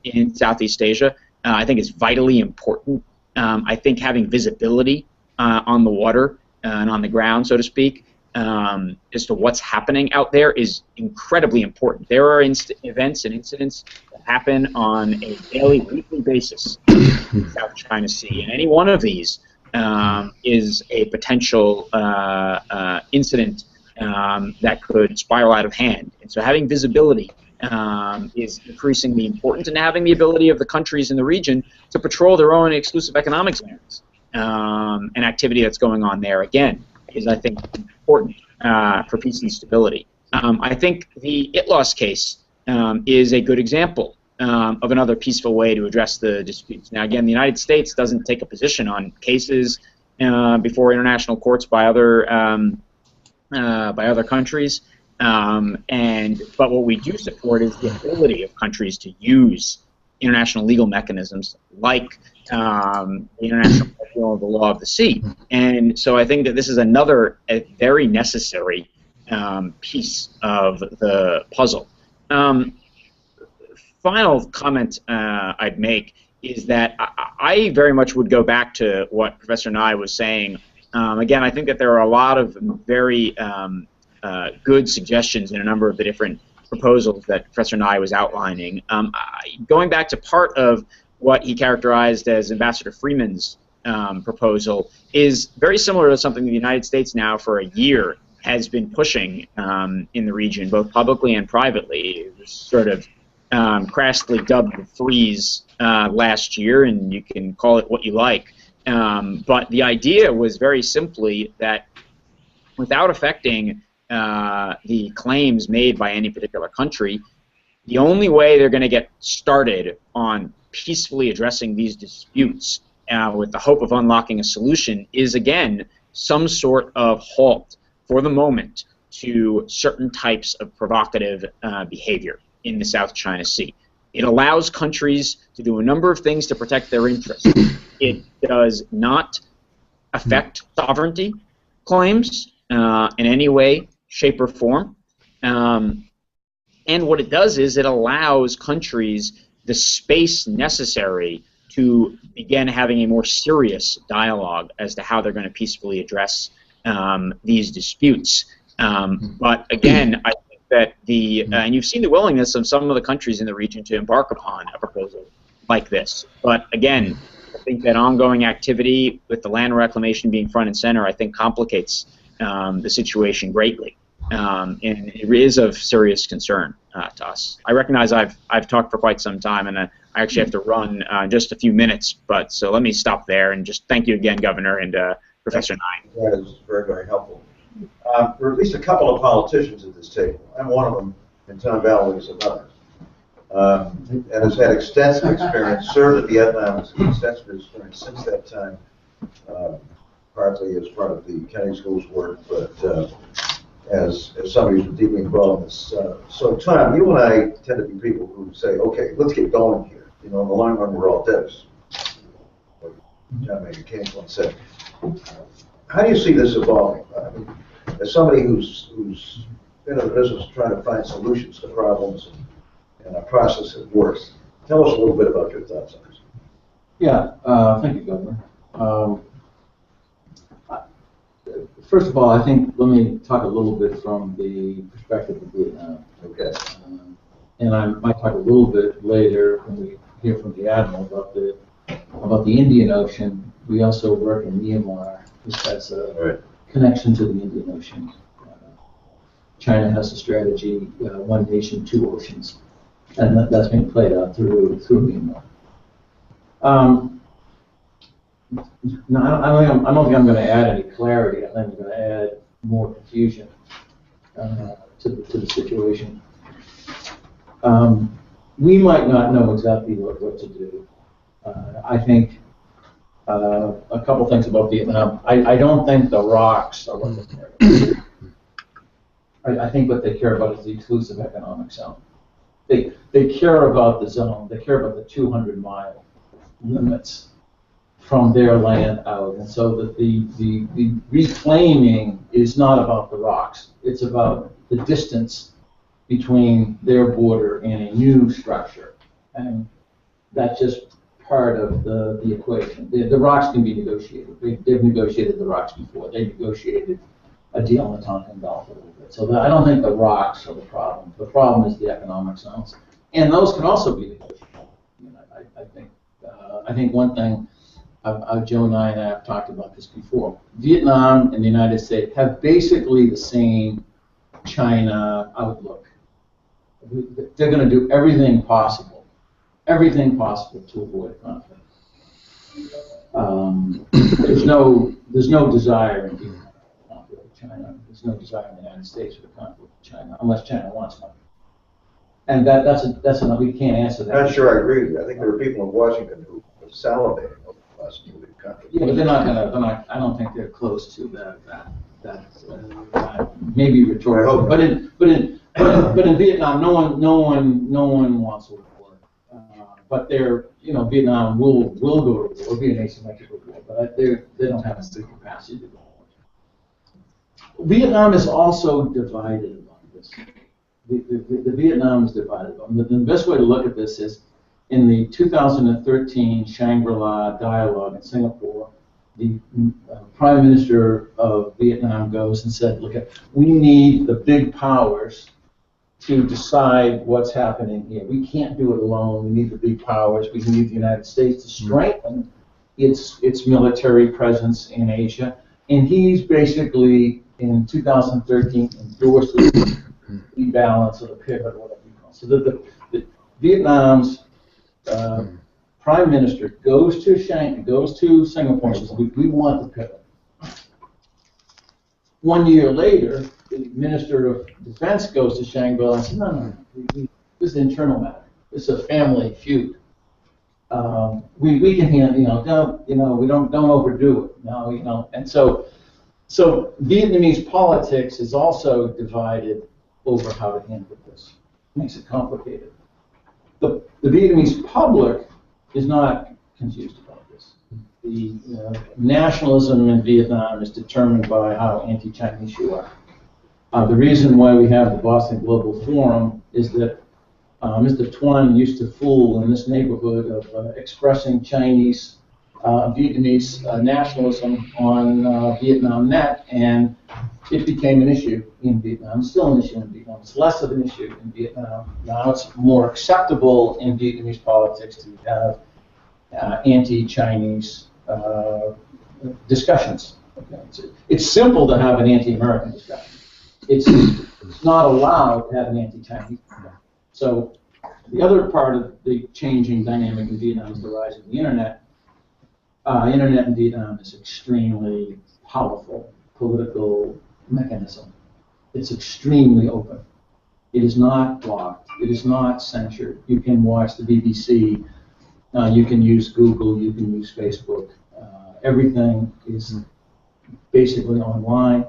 Speaker 9: in Southeast Asia, I think is vitally important. I think having visibility on the water and on the ground, so to speak, as to what's happening out there is incredibly important. There are events and incidents that happen on a daily, weekly basis in the South China Sea, and any one of these is a potential incident that could spiral out of hand. And so having visibility is increasingly important, and having the ability of the countries in the region to patrol their own exclusive economic zones and activity that's going on there, again, is, I think, important for peace and stability. I think the ITLOS case is a good example of another peaceful way to address the disputes. Now, again, the United States doesn't take a position on cases before international courts by other countries, but what we do support is the ability of countries to use international legal mechanisms like the International Tribunal of the Law of the Sea. And so I think that this is another very necessary piece of the puzzle. Final comment I'd make is that I very much would go back to what Professor Nai was saying. Again, I think that there are a lot of very good suggestions in a number of the different proposals that Professor Nai was outlining. Going back to part of what he characterized as Ambassador Freeman's proposal is very similar to something the United States now for a year has been pushing in the region, both publicly and privately. It was sort of crassly dubbed the freeze last year, and you can call it what you like. But the idea was very simply that without affecting the claims made by any particular country, the only way they're going to get started on peacefully addressing these disputes with the hope of unlocking a solution is, again, some sort of halt for the moment to certain types of provocative behavior in the South China Sea. It allows countries to do a number of things to protect their interests. It does not affect sovereignty claims in any way, shape, or form. And what it does is it allows countries the space necessary to begin having a more serious dialogue as to how they're going to peacefully address these disputes. But again, I think that and you've seen the willingness of some of the countries in the region to embark upon a proposal like this. But again, I think that ongoing activity with the land reclamation being front and center, I think, complicates the situation greatly. And it is of serious concern to us. I recognize I've talked for quite some time, and I actually have to run just a few minutes. But so let me stop there and just thank you again, Governor, and Professor Nai.
Speaker 2: That is very, very helpful. There are at least a couple of politicians at this table. I'm one of them, and Tom Valley is another. And has had extensive experience, served at Vietnam, has extensive experience since that time, partly as part of the Kennedy School's work, but as somebody who's deeply involved in this. So, Tom, you and I tend to be people who say, okay, let's get going here. You know, in the long run, we're all dead. What John Maynard Keynes once said. How do you see this evolving? I mean, as somebody who's been in the business trying to find solutions to problems and a process that works, tell us a little bit about your thoughts on this.
Speaker 10: Yeah, thank you, Governor. First of all, I think let me talk a little bit from the perspective of Vietnam.
Speaker 2: Okay.
Speaker 10: And I might talk a little bit later when we hear from the Admiral about the Indian Ocean. We also work in Myanmar, which has a connection to the Indian Ocean. China has a strategy, one nation, two oceans, and that's being played out through Myanmar. I don't think I'm going to add any clarity. I think I'm going to add more confusion to the situation. We might not know exactly what to do. I think A couple things about Vietnam. I don't think the rocks are what they care about. I think what they care about is the exclusive economic zone. They care about the zone. They care about the 200-mile limits from their land out. And so that the reclaiming is not about the rocks. It's about the distance between their border and a new structure. And that's just part of the equation. The rocks can be negotiated. They've negotiated the rocks before. They negotiated a deal on the Tonkin Gulf a little bit. So I don't think the rocks are the problem. The problem is the economic zones. And those can also be negotiated. I think one thing, Joe and I have talked about this before. Vietnam and the United States have basically the same China outlook. They're going to do everything possible to avoid conflict. There's no desire in Vietnam for conflict with China. There's no desire in the United States for conflict with China, unless China wants one. And that's enough. We can't answer that.
Speaker 2: I'm not sure I agree with you. I think there are people in Washington who are salivating over the possibility of conflict.
Speaker 10: Yeah, but they're not gonna. I don't think they're close to that. Maybe rhetorical. But in Vietnam, no one wants a war. But Vietnam will go to war. It'll be an asymmetrical war. But they don't have the capacity to go. Vietnam is also divided among this. The Vietnam is divided. The best way to look at this is in the 2013 Shangri-La dialogue in Singapore, the Prime Minister of Vietnam goes and said, look, we need the big powers to decide what's happening here. We can't do it alone. We need the big powers. We need the United States to strengthen its military presence in Asia. And he's basically, in 2013, endorsed the rebalance of the pivot, or whatever you call it. So the Vietnam's Prime Minister goes to Singapore and says, we want the pivot. 1 year later, the Minister of Defense goes to Shangri-La and says, no, this is an internal matter. This is a family feud. We can handle, we don't overdo it. No, and so Vietnamese politics is also divided over how to handle this. It makes it complicated. The Vietnamese public is not confused about this. The nationalism in Vietnam is determined by how anti-Chinese you are. The reason why we have the Boston Global Forum is that Mr. Tuan used to fool in this neighborhood of expressing Chinese Vietnamese nationalism on Vietnam Net, and it became an issue in Vietnam. It's still an issue in Vietnam. It's less of an issue in Vietnam. Now it's more acceptable in Vietnamese politics to have anti-Chinese discussions. Okay. It's simple to have an anti-American discussion. It's not allowed to have an anti-Chinese discussion. So the other part of the changing dynamic in Vietnam is the rise of the internet. Internet in Vietnam is extremely powerful political mechanism. It's extremely open. It is not blocked. It is not censored. You can watch the BBC. You can use Google. You can use Facebook. Everything is basically online.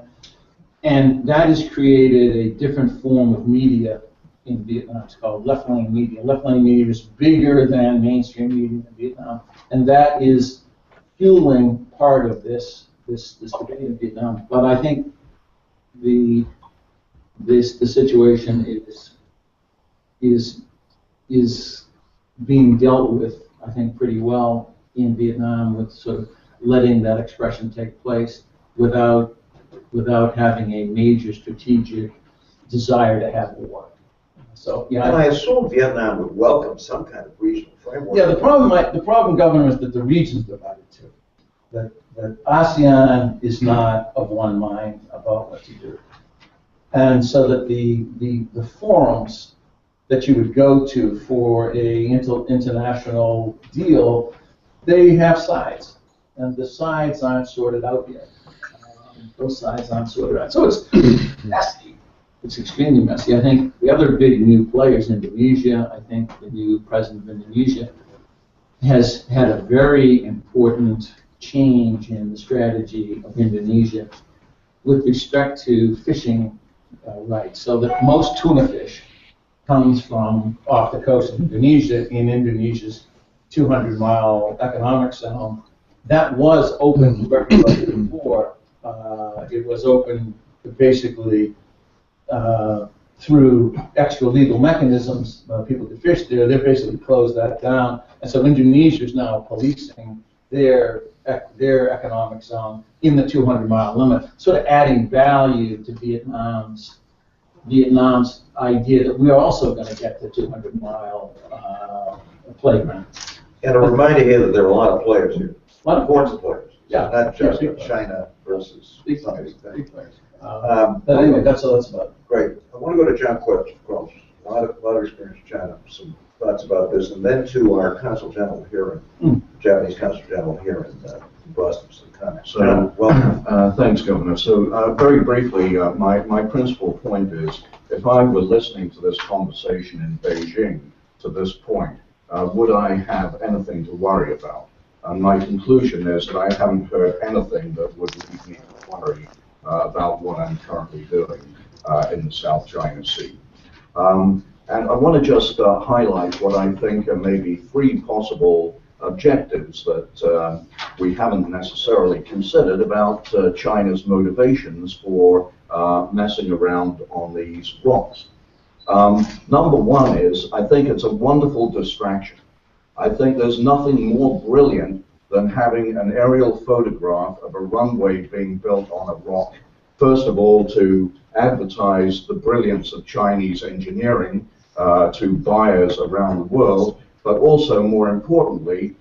Speaker 10: And that has created a different form of media in Vietnam. It's called left-wing media. Left-wing media is bigger than mainstream media in Vietnam. And that is fueling part of this debate in Vietnam. But I think the situation is being dealt with, I think, pretty well in Vietnam, with sort of letting that expression take place without having a major strategic desire to have war. So yeah.
Speaker 2: And I assume Vietnam would welcome some kind of regional framework.
Speaker 10: Yeah, the problem, Governor, is that the region's divided too. That ASEAN is not of one mind about what to do, and so that the forums that you would go to for a international deal, they have sides, and the sides aren't sorted out yet. Those sides aren't sorted out, so it's messy. It's extremely messy. I think the other big new players, Indonesia, I think the new president of Indonesia has had a very important change in the strategy of Indonesia with respect to fishing rights. So that most tuna fish comes from off the coast of Indonesia in Indonesia's 200-mile economic zone. That was open to everybody before. It was open basically through extra legal mechanisms. People could fish there. They basically closed that down, and so Indonesia is now policing their economic zone in the 200-mile limit, sort of adding value to Vietnam's idea that we are also going to get the 200-mile playground.
Speaker 2: And a reminder here that there are a lot of players here.
Speaker 10: A lot of
Speaker 2: important players.
Speaker 10: Yeah.
Speaker 2: Not just
Speaker 10: Yeah,
Speaker 2: China versus
Speaker 10: Big
Speaker 2: some of
Speaker 10: players.
Speaker 2: these things.
Speaker 10: Big players. But anyway, that's all that's about.
Speaker 2: Great. I want to go to John Quest, of course. A lot of experience in China, some thoughts about this, and then to our Consul General here, Japanese Consul General here in Boston, some comments.
Speaker 7: So,
Speaker 2: welcome.
Speaker 7: Thanks, Governor. So, very briefly, my principal point is, if I were listening to this conversation in Beijing to this point, would I have anything to worry about? And my conclusion is that I haven't heard anything that would lead me to worry about what I'm currently doing in the South China Sea. And I want to just highlight what I think are maybe three possible objectives that we haven't necessarily considered about China's motivations for messing around on these rocks. Number one is, I think it's a wonderful distraction. I think there's nothing more brilliant than having an aerial photograph of a runway being built on a rock. First of all, to advertise the brilliance of Chinese engineering to buyers around the world, but also, more importantly,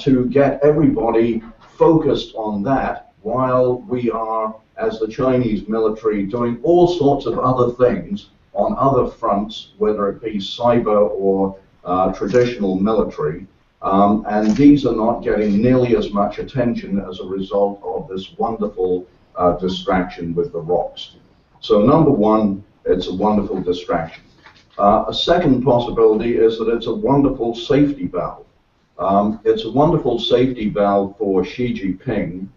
Speaker 7: to get everybody focused on that while we are, as the Chinese military, doing all sorts of other things on other fronts, whether it be cyber or traditional military, and these are not getting nearly as much attention as a result of this wonderful distraction with the rocks. So number one, it's a wonderful distraction. A second possibility is that it's a wonderful safety valve. It's a wonderful safety valve for Xi Jinping,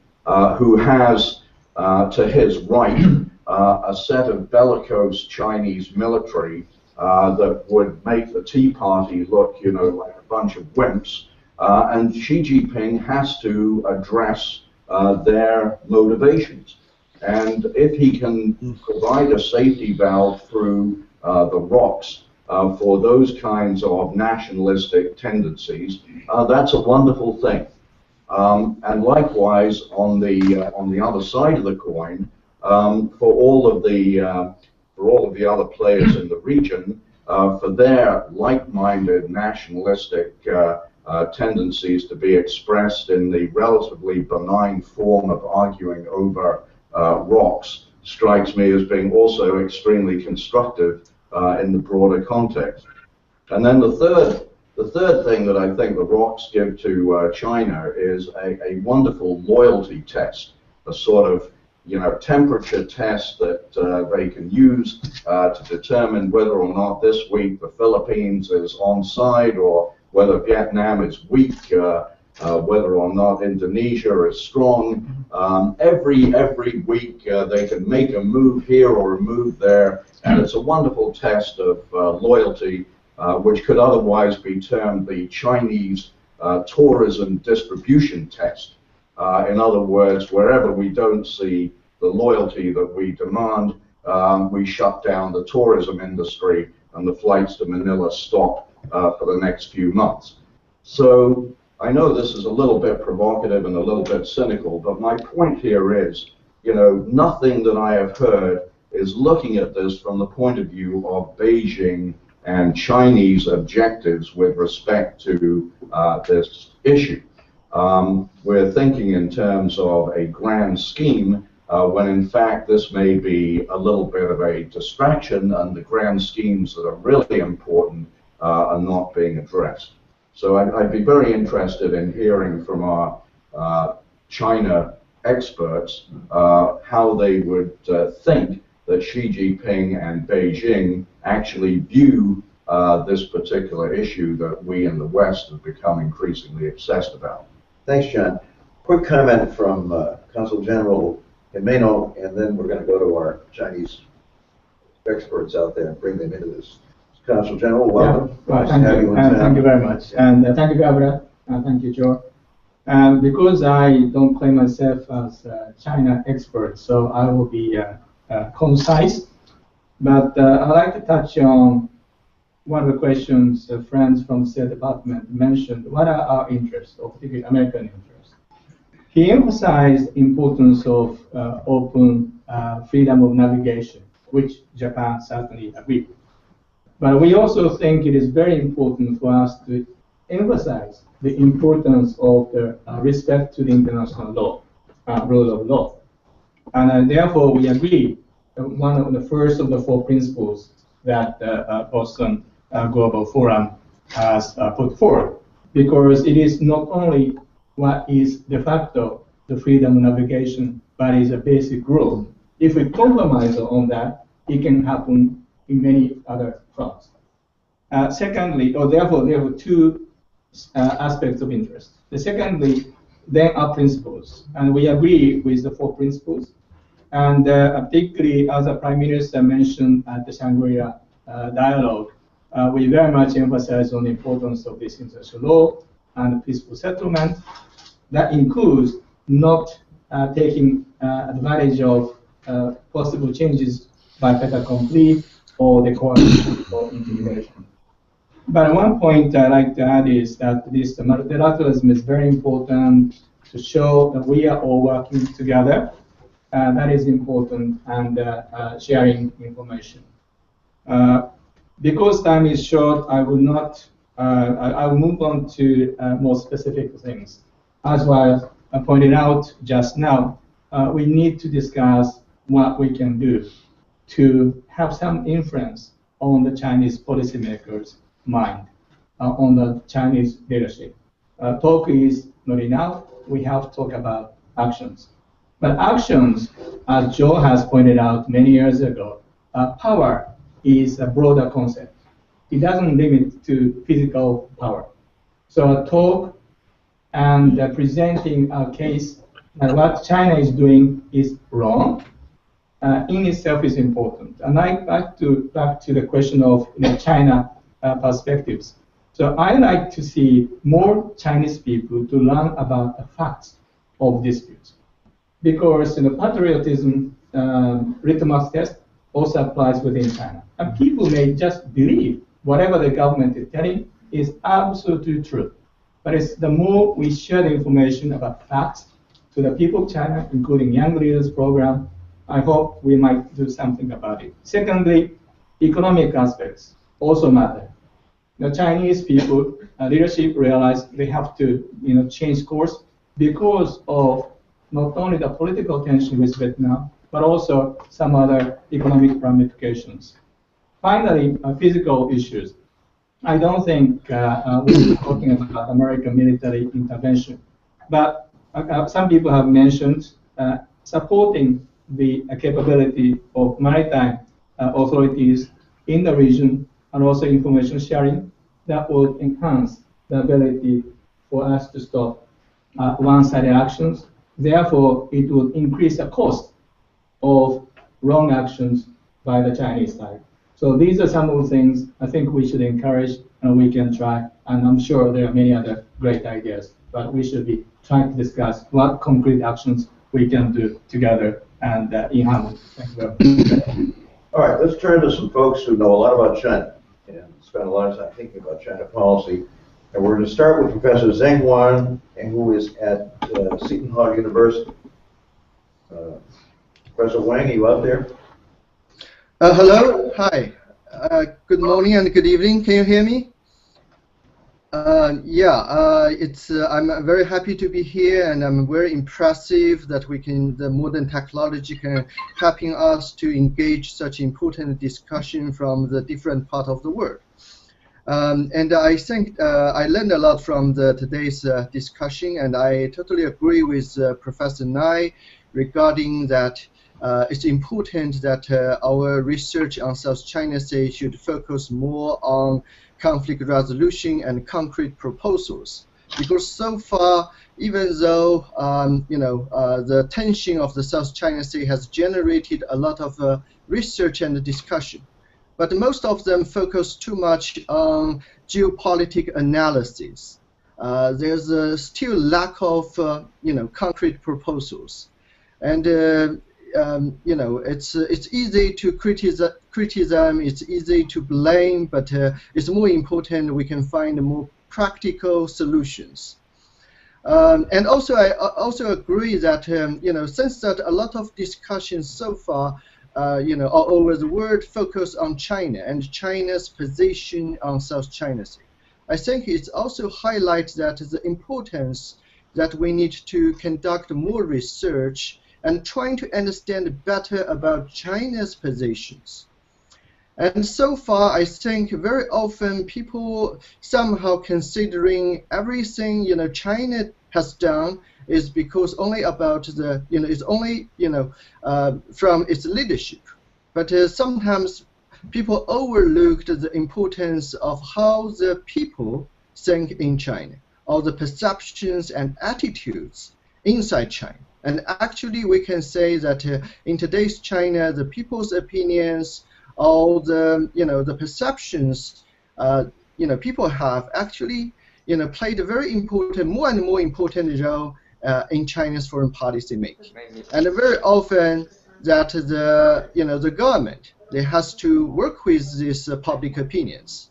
Speaker 7: who has, to his right, a set of bellicose Chinese military that would make the Tea Party look, you know, like a bunch of wimps. And Xi Jinping has to address their motivations. And if he can provide a safety valve through the rocks for those kinds of nationalistic tendencies, that's a wonderful thing. And likewise, on the other side of the coin, for all of the other players in the region, for their like-minded nationalistic tendencies to be expressed in the relatively benign form of arguing over rocks, strikes me as being also extremely constructive in the broader context. And then the third thing that I think the rocks give to China is a wonderful loyalty test, a sort of, you know, temperature test that they can use to determine whether or not this week the Philippines is on side, or whether Vietnam is weak, whether or not Indonesia is strong. Every week they can make a move here or a move there, and it's a wonderful test of loyalty, which could otherwise be termed the Chinese tourism distribution test. In other words, wherever we don't see the loyalty that we demand, we shut down the tourism industry and the flights to Manila stop for the next few months. So I know this is a little bit provocative and a little bit cynical, but my point here is, you know, nothing that I have heard is looking at this from the point of view of Beijing and Chinese objectives with respect to this issue. We're thinking in terms of a grand scheme, when in fact this may be a little bit of a distraction, and the grand schemes that are really important are not being addressed. So I'd be very interested in hearing from our China experts how they would think that Xi Jinping and Beijing actually view this particular issue that we in the West have become increasingly obsessed about.
Speaker 2: Thanks, John. quick comment from Consul General Jimeno, and then we're going to go to our Chinese experts out there and bring them into this. Consul General, welcome.
Speaker 11: Yeah,
Speaker 2: Nice
Speaker 11: thank
Speaker 2: to have
Speaker 11: you.
Speaker 2: you in town.
Speaker 11: Thank you very much. And thank you, Gabriel. Thank you, Joe. Because I don't claim myself as a China expert, so I will be concise. But I'd like to touch on one of the questions friends from the State Department mentioned. What are our interests, or particularly American interests? He emphasized the importance of open freedom of navigation, which Japan certainly agreed. But we also think it is very important for us to emphasize the importance of the respect to the international law, rule of law. And therefore, we agree one of the first of the 4 principles that Boston Global Forum has put forward, because it is not only what is de facto the freedom of navigation, but is a basic rule. If we compromise on that, it can happen in many other fronts. Secondly, or therefore, there are 2 aspects of interest. The secondly, there are principles, and we agree with the 4 principles. And particularly, as the Prime Minister mentioned at the Shangri-La dialogue, we very much emphasize on the importance of this international law and peaceful settlement. That includes not taking advantage of possible changes by fait accompli or the coalition or intimidation. But one point I'd like to add is that this multilateralism is very important to show that we are all working together. That is important, and sharing information. Because time is short, I will not. I will move on to more specific things. As was pointed out just now, we need to discuss what we can do to have some influence on the Chinese policymakers' mind, on the Chinese leadership. Talk is not enough. We have to talk about actions. But actions, as Joe has pointed out many years ago, power is a broader concept. It doesn't limit to physical power. So talk and presenting a case that what China is doing is wrong in itself is important. And I'd like to back to the question of China perspectives. So I like to see more Chinese people to learn about the facts of disputes. Because patriotism litmus test also applies within China. And people may just believe whatever the government is telling is absolutely true. But it's the more we share the information about facts to the people of China, including Young Leaders Program, I hope we might do something about it. Secondly, economic aspects also matter. The Chinese people, leadership realize they have to change course because of not only the political tension with Vietnam, but also some other economic ramifications. Finally, physical issues. I don't think we're talking about American military intervention, but some people have mentioned supporting the capability of maritime authorities in the region and also information sharing that will enhance the ability for us to stop one-sided actions. Therefore, it will increase the cost of wrong actions by the Chinese side. So these are some of the things I think we should encourage and we can try. And I'm sure there are many other great ideas, but we should be trying to discuss what concrete actions we can do together and in harmony. Thank you very much.
Speaker 2: All right, let's turn to some folks who know a lot about China and spend a lot of time thinking about China policy. And we're going to start with Professor Zheng Huan, who is at Seton Hall University. Professor Wang, are you out there?
Speaker 12: Hello, hi. Good morning and good evening. Can you hear me? I'm very happy to be here, and I'm very impressive that the modern technology can helping us to engage such important discussion from the different part of the world. And I think I learned a lot from today's discussion, and I totally agree with Professor Nai regarding that it's important that our research on South China Sea should focus more on conflict resolution and concrete proposals because so far, even though the tension of the South China Sea has generated a lot of research and discussion, but most of them focus too much on geopolitical analysis. There's still lack of concrete proposals, and it's easy to criticize, it's easy to blame, but it's more important we can find more practical solutions. And also, I also agree that since that a lot of discussions so far, all over the world focus on China and China's position on South China Sea. I think it also highlights that the importance that we need to conduct more research and trying to understand better about China's positions. And so far, I think very often people somehow considering everything China has done is because only about the is only from its leadership, but sometimes people overlooked the importance of how the people think in China, or the perceptions and attitudes inside China. And actually, we can say that in today's China, the people's opinions, all the the perceptions people have actually played a very important, more and more important role in China's foreign policy making. And very often that the government, they has to work with these public opinions.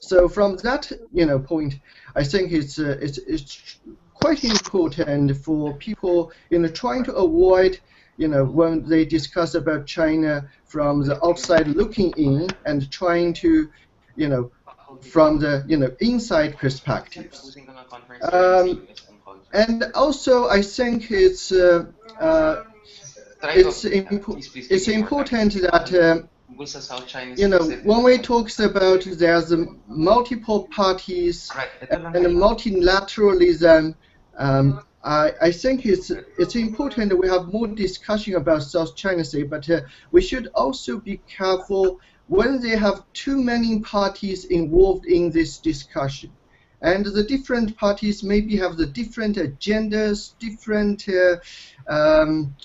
Speaker 12: So from that point, I think it's quite important for people trying to avoid when they discuss about China from the outside looking in and trying to from the inside perspectives. And also I think it's important that when we talk about there's multiple parties and multilateralism, I think it's important that we have more discussion about South China Sea, but we should also be careful when they have too many parties involved in this discussion. And the different parties maybe have the different agendas, different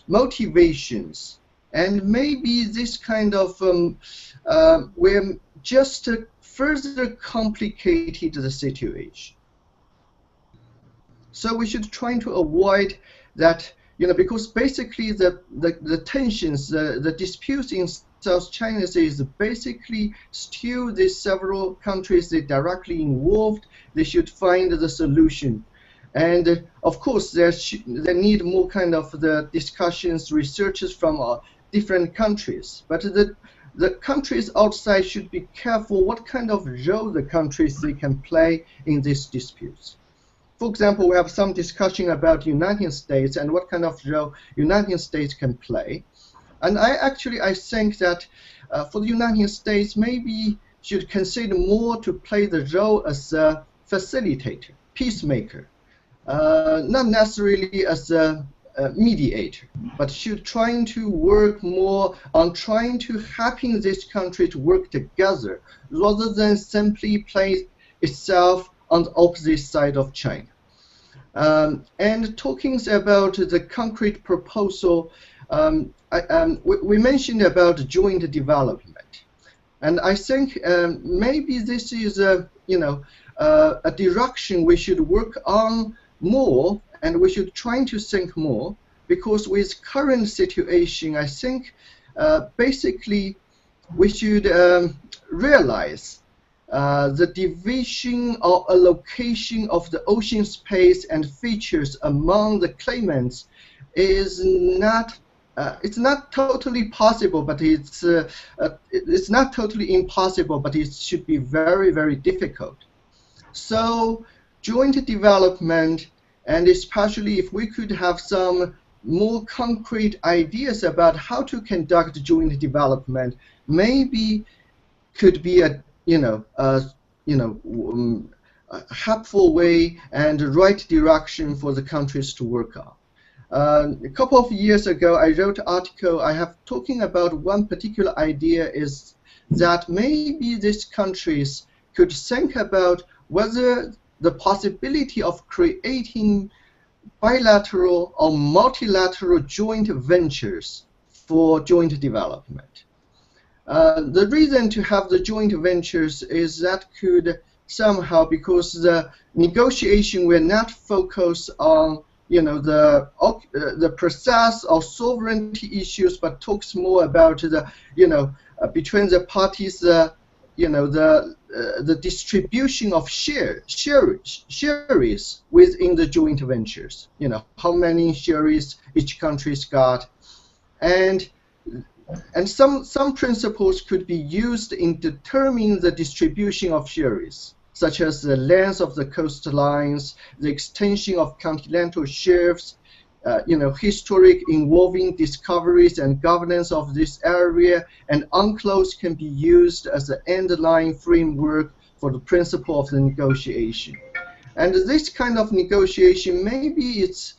Speaker 12: motivations. And maybe this kind of will just further complicated the situation. So we should try to avoid that, because basically the tensions, the disputes in South China Sea is basically still these several countries that directly involved. They should find the solution. And of course, they need more kind of the discussions, researches from different countries. But the countries outside should be careful what kind of role the countries they can play in these disputes. For example, we have some discussion about United States and what kind of role United States can play. And I think that for the United States, maybe should consider more to play the role as a facilitator, peacemaker, not necessarily as a mediator, but should trying to work more on trying to helping this country to work together rather than simply place itself on the opposite side of China. And talking about the concrete proposal, we mentioned about joint development, and I think maybe this is a direction we should work on more, and we should try to think more, because with current situation, I think basically we should realize the division or allocation of the ocean space and features among the claimants is not. It's not totally possible, but it's not totally impossible, but it should be very, very difficult. So joint development, and especially if we could have some more concrete ideas about how to conduct joint development, maybe could be a helpful way and the right direction for the countries to work on. A couple of years ago, I wrote an article talking about one particular idea is that maybe these countries could think about whether the possibility of creating bilateral or multilateral joint ventures for joint development. The reason to have the joint ventures is that could somehow, because the negotiation will not focus on the process of sovereignty issues, but talks more about the between the parties the distribution of shares within the joint ventures. How many shares each country's got, and some principles could be used in determining the distribution of shares, such as the length of the coastlines, the extension of continental shelves, historic involving discoveries and governance of this area, and UNCLOS can be used as an underlying framework for the principle of the negotiation. And this kind of negotiation, maybe it's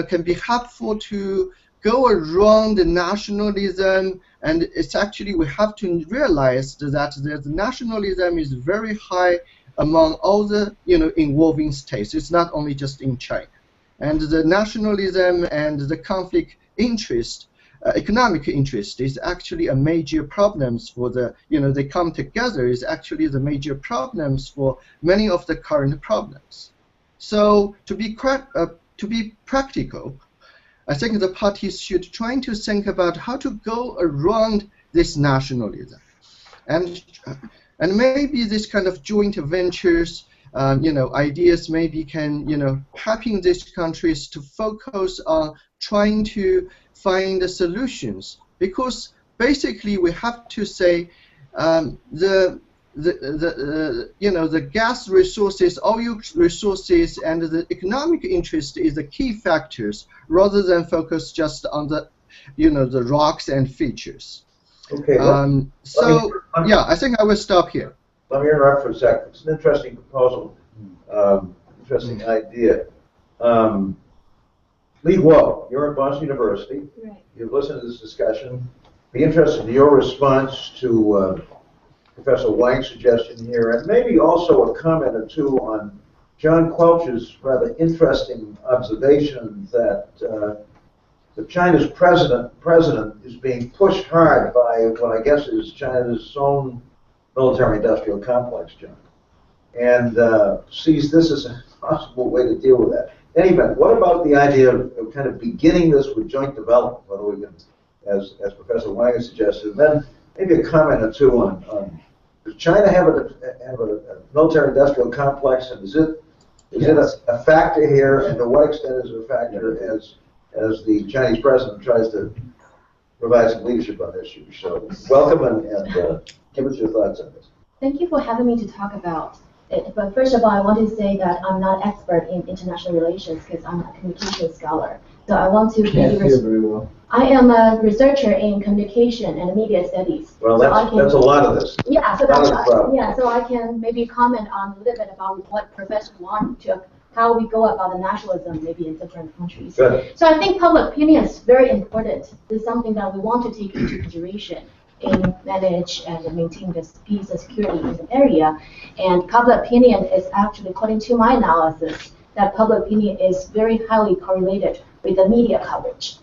Speaker 12: can be helpful to go around the nationalism, and it's actually we have to realize that the nationalism is very high among all the involving states. It's not only just in China, and the nationalism and the conflict interest, economic interest, is actually a major problems for the they come together is actually the major problems for many of the current problems. So to be practical, I think the parties should try to think about how to go around this nationalism, and maybe this kind of joint ventures, ideas maybe can helping these countries to focus on trying to find the solutions, because basically we have to say the gas resources, oil resources, and the economic interest is the key factors, rather than focus just on the the rocks and features.
Speaker 2: Okay.
Speaker 12: Yeah, I think I will stop here.
Speaker 2: Let me interrupt for a second. It's an interesting proposal, interesting idea. Li Guo, you're at Boston University.
Speaker 13: Right.
Speaker 2: You've listened to this discussion. Be interested in your response to Professor Wang's suggestion here, and maybe also a comment or two on John Quelch's rather interesting observation that China's president is being pushed hard by what I guess is China's own military-industrial complex, John, and sees this as a possible way to deal with that. Anyway, what about the idea of kind of beginning this with joint development, whether we can, as Professor Wang has suggested, and then maybe a comment or two on does China have a military-industrial complex, and is it a factor here, and to what extent is it a factor as the Chinese president tries to provide some leadership on this issue? So welcome, and give us your thoughts on this.
Speaker 13: Thank you for having me to talk about it. But first of all, I want to say that I'm not expert in international relations because I'm a communication scholar. So I want to I am a researcher in communication and media studies.
Speaker 2: Well, that's a lot of this.
Speaker 13: Yeah, so so I can maybe comment on a little bit about what Professor Wang took, how we go about the nationalism maybe in different countries.
Speaker 2: Good.
Speaker 13: So I think public opinion is very important. This is something that we want to take into consideration in manage and maintain the peace and security in the area. And public opinion is actually, according to my analysis, that public opinion is very highly correlated with the media coverage,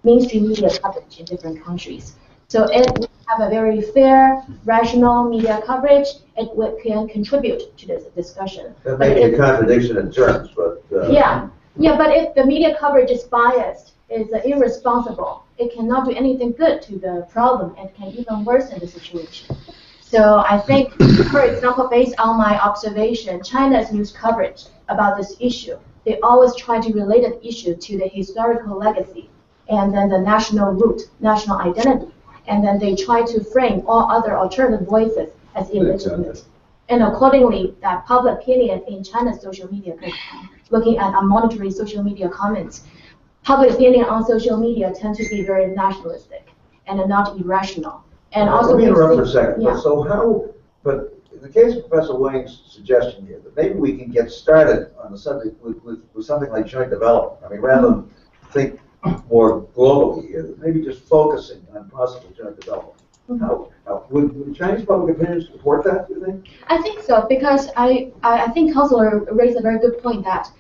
Speaker 13: mainstream media coverage in different countries. So if we have a very fair, rational media coverage, it can contribute to this discussion.
Speaker 2: That may be a contradiction in terms, but...
Speaker 13: Yeah, but if the media coverage is biased, is irresponsible, it cannot do anything good to the problem and can even worsen the situation. So I think, for example, based on my observation, China's news coverage about this issue, they always try to relate the issue to the historical legacy and then the national root, national identity. And then they try to frame all other alternative voices as illegitimate. And accordingly, that public opinion in China's social media, looking at monitoring social media comments, public opinion on social media tend to be very nationalistic and not irrational. And also,
Speaker 2: let me interrupt for a second.
Speaker 13: Yeah.
Speaker 2: So but in the case of Professor Wang's suggestion here, that maybe we can get started on the subject with something like joint development. I mean, rather than think more globally here, maybe just focusing on possible joint development. Would Chinese public opinion support that, do you think?
Speaker 13: I think so, because I think Counselor raised a very good point that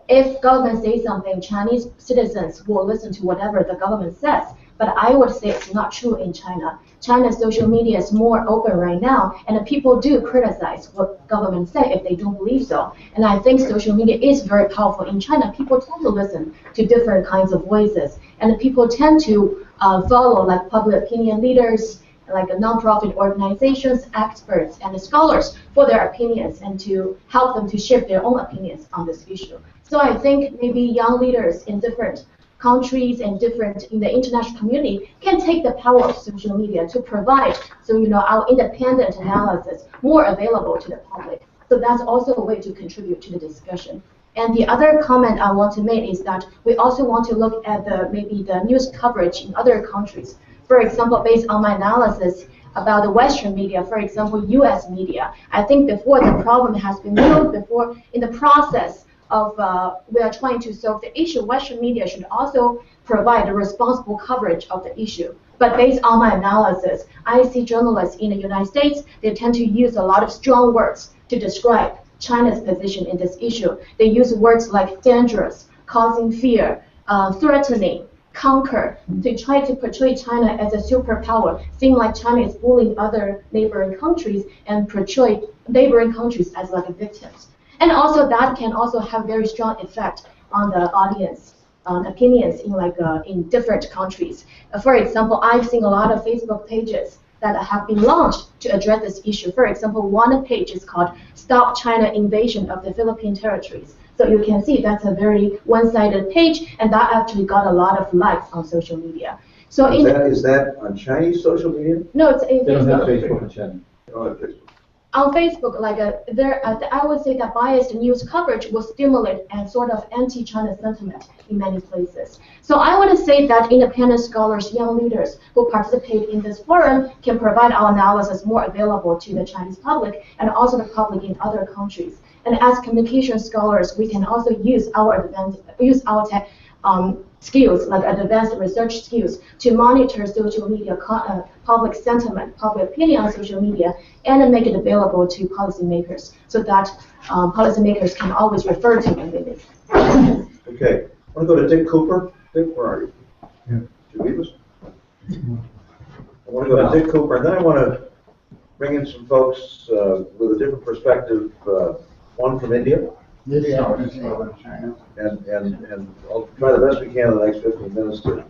Speaker 13: if government says something, Chinese citizens will listen to whatever the government says. But I would say it's not true in China. China's social media is more open right now, and people do criticize what government say if they don't believe so. And I think social media is very powerful in China. People tend to listen to different kinds of voices, and people tend to follow like public opinion leaders, like nonprofit organizations, experts, and scholars for their opinions and to help them to shape their own opinions on this issue. So I think maybe young leaders in different countries and different in the international community can take the power of social media to provide our independent analysis more available to the public. So that's also a way to contribute to the discussion. And the other comment I want to make is that we also want to look at maybe the news coverage in other countries. For example, based on my analysis about the Western media, for example, U.S. media, I think before the problem has been solved, before in the process of we are trying to solve the issue, Western media should also provide a responsible coverage of the issue. But based on my analysis, I see journalists in the United States, they tend to use a lot of strong words to describe China's position in this issue. They use words like dangerous, causing fear, threatening, conquer. They try to portray China as a superpower, seem like China is bullying other neighboring countries and portray neighboring countries as like victims. And also that can also have very strong effect on the audience opinions in different countries. For example, I've seen a lot of Facebook pages that have been launched to address this issue. For example, one page is called Stop China Invasion of the Philippine Territories. So you can see that's a very one-sided page, and that actually got a lot of likes on social media. So
Speaker 2: is that on Chinese social media?
Speaker 13: No, it's in
Speaker 10: They don't have
Speaker 13: Facebook.
Speaker 10: Facebook in China.
Speaker 13: On Facebook, I would say that biased news coverage will stimulate and sort of anti-China sentiment in many places. So I want to say that independent scholars, young leaders who participate in this forum can provide our analysis more available to the Chinese public and also the public in other countries. And as communication scholars, we can also use our skills, like advanced research skills, to monitor social media public sentiment, public opinion on social media, and make it available to policymakers so that policymakers can always refer to it with it.
Speaker 2: Okay, I want to go to Dick Cooper. Dick, where are you? Yeah. Did you leave us? I want to go to Dick Cooper, and then I want to bring in some folks with a different perspective, one from India. And I'll try the best we can in the next 15 minutes to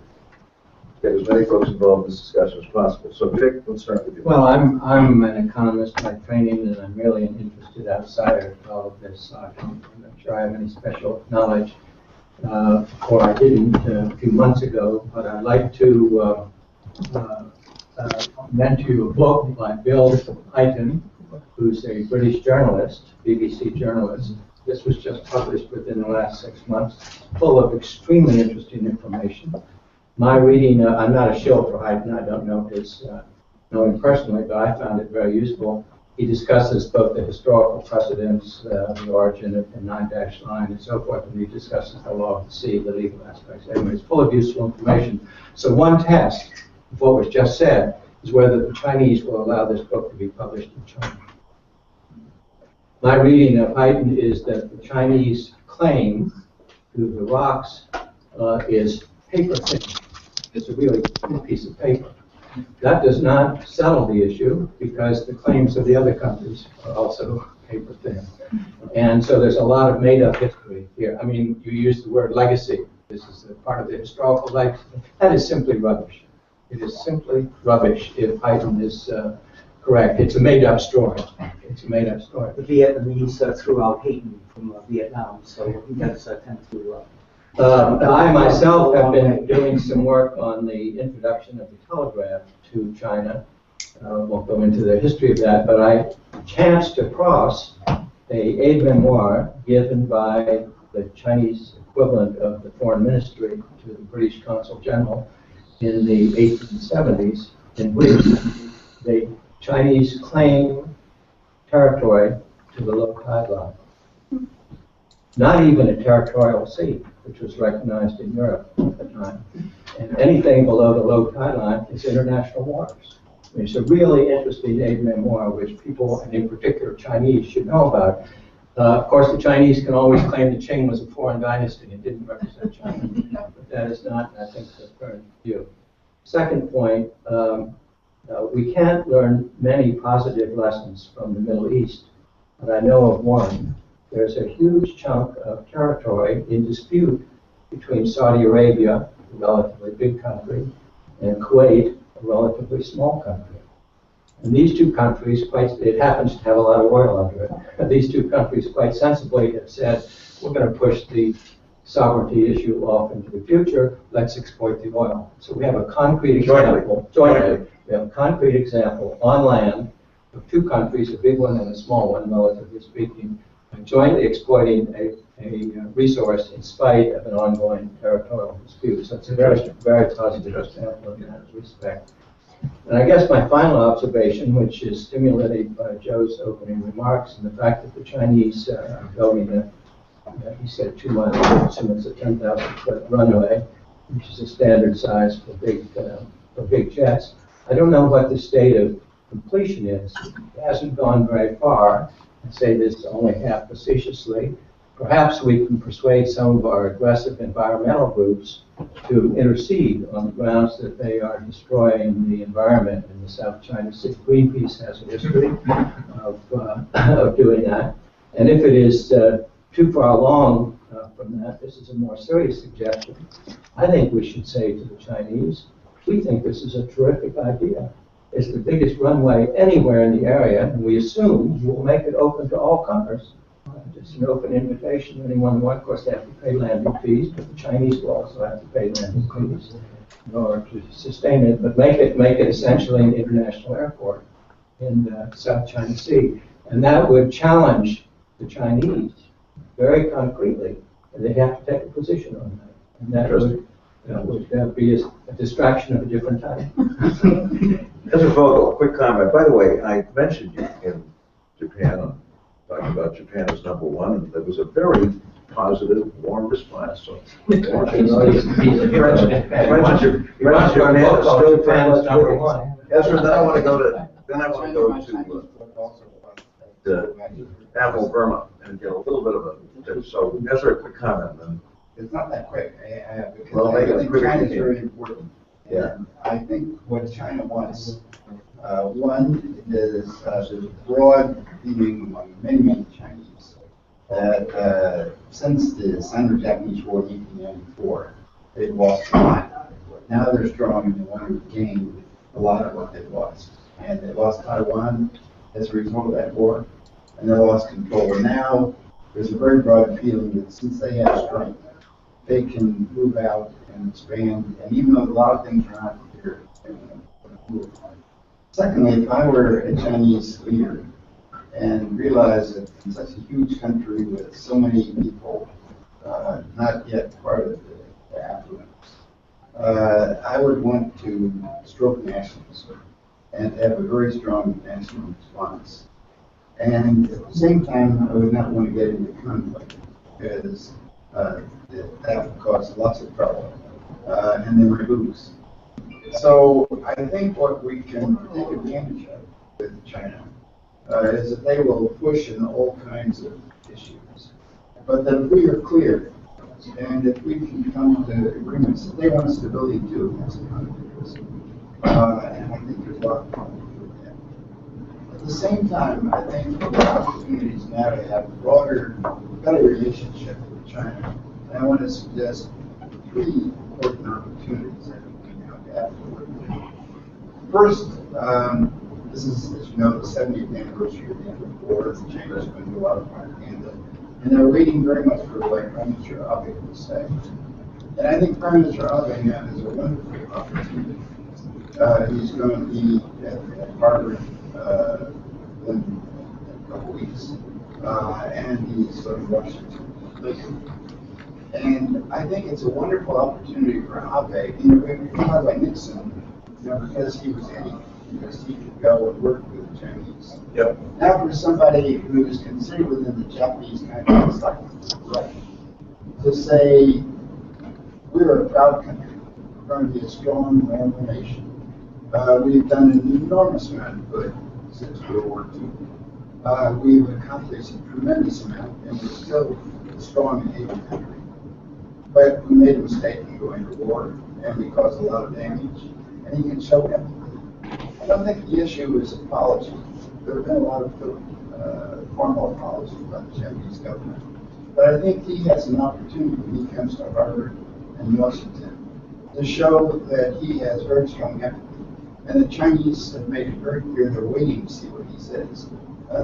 Speaker 2: get as many folks involved in this discussion as possible. So, Dick, let's start with you.
Speaker 4: Well, I'm an economist by training, and I'm really an interested outsider of all of this. I'm not sure I have any special knowledge, or I didn't a few months ago, but I'd like to mention to you a book by Bill Eiton, who's a British journalist, BBC journalist. This was just published within the last 6 months, full of extremely interesting information. My reading, I'm not a shill for Hayden, I don't know him personally, but I found it very useful. He discusses both the historical precedents, the origin of the 9-dash line and so forth, and he discusses the law of the sea, the legal aspects. Anyway, it's full of useful information. So one test of what was just said is whether the Chinese will allow this book to be published in China. My reading of Hayden is that the Chinese claim to the rocks is paper thin. It's a really thin piece of paper. That does not settle the issue because the claims of the other countries are also paper thin. And so there's a lot of made-up history here. I mean, you use the word legacy. This is a part of the historical legacy. That is simply rubbish. It is simply rubbish if Hayden is correct. It's a made-up story. It's a made-up story.
Speaker 14: The Vietnamese threw out Hayden from Vietnam, so he does tend to...
Speaker 4: I myself have been doing some work on the introduction of the telegraph to China. Won't go into the history of that, but I chanced across a aide-memoire given by the Chinese equivalent of the Foreign Ministry to the British Consul General in the 1870s, in which the Chinese claim territory to the low tide line. Not even a territorial sea. which was recognized in Europe at the time. And anything below the low tide line is international waters. I mean, it's a really interesting aid memoir, which people, and in particular Chinese, should know about. Of course, the Chinese can always claim that Qing was a foreign dynasty and didn't represent China, but that is not, I think, the current view. Second point, we can't learn many positive lessons from the Middle East, but I know of one. There's a huge chunk of territory in dispute between Saudi Arabia, a relatively big country, and Kuwait, a relatively small country. And these two countries, it happens to have a lot of oil under it, and these two countries quite sensibly have said, we're going to push the sovereignty issue off into the future, let's exploit the oil. So we have a concrete example, jointly, we have a concrete example on land of two countries, a big one and a small one, relatively speaking, jointly exploiting a resource in spite of an ongoing territorial dispute. So it's a very, very positive example in that respect. And I guess my final observation, which is stimulated by Joe's opening remarks, and the fact that the Chinese are building he said 2 miles, it's a 10,000-foot runway, which is a standard size for big jets. I don't know what the state of completion is. It hasn't gone very far. I say this only half facetiously. Perhaps we can persuade some of our aggressive environmental groups to intercede on the grounds that they are destroying the environment in the South China Sea. Greenpeace has a history of doing that. And if it is too far along from that, this is a more serious suggestion. I think we should say to the Chinese, we think this is a terrific idea. It's the biggest runway anywhere in the area, and we assume you will make it open to all comers. Just an open invitation. Anyone who wants, of course, they have to pay landing fees, but the Chinese will also have to pay landing fees in order to sustain it. But make it essentially an international airport in the South China Sea, and that would challenge the Chinese very concretely, and they have to take a position on that. And that would be a distraction of a different type.
Speaker 2: Mr. Vogel, a quick comment. By the way, I mentioned you in Japan. Talking about Japan as #1, and there was a very positive, warm response. So, Japan is still Japan's #1. Yes, sir. Then I want to go to Apple Burma and get a little bit of a. So, yes, sir. A quick comment then.
Speaker 15: It's not that quick.
Speaker 2: Well,
Speaker 15: I think China is very important.
Speaker 2: Yeah.
Speaker 15: I think what China wants, one is there's a broad feeling among many Chinese that since the Sino-Japanese War in 1894, they've lost a lot. Now they're strong and they want to regain a lot of what they've lost. And they lost Taiwan as a result of that war, and they lost control. And now there's a very broad feeling that since they have strength, they can move out and expand. And even though a lot of things are not here, they want to move on. Secondly, if I were a Chinese leader and realized that in such a huge country with so many people not yet part of the affluence, I would want to stroke nationalism and have a very strong national response. And at the same time, I would not want to get into conflict because that would cause lots of trouble and they might lose. So I think what we can take advantage of with China is that they will push in all kinds of issues. But that we are clear, and if we can come to agreements that they want stability too, that's a conflict. And I think there's a lot of conflict with that. At the same time, I think there are opportunities now to have a broader, better relationship with China. And I want to suggest 3 important opportunities that we can now have. First, this is, as you know, the 70th anniversary of the end of the war. The Chinese have been doing a lot of propaganda, and they're waiting very much for what Prime Minister Abe to say. And I think Prime Minister Abe now has a wonderful opportunity. He's going to be at Harvard in a couple weeks, and he's going to Washington. And I think it's a wonderful opportunity for Abe. You know, we talk about Nixon, because he was in, because he could go and work with the Chinese.
Speaker 2: Yep.
Speaker 15: Now for somebody who is considered within the Japanese context, like right, to say, we're a proud country. We're going to be a strong, normal nation. We've done an enormous amount of good since World War II. We've accomplished a tremendous amount, and we're still a strong and able country. But we made a mistake in going to war, and we caused a lot of damage, and you can show empathy. I don't think the issue is apology. There have been a lot of formal apologies by the Chinese government. But I think he has an opportunity when he comes to Harvard and Washington to show that he has very strong empathy. And the Chinese have made it very clear they're waiting to see what he says.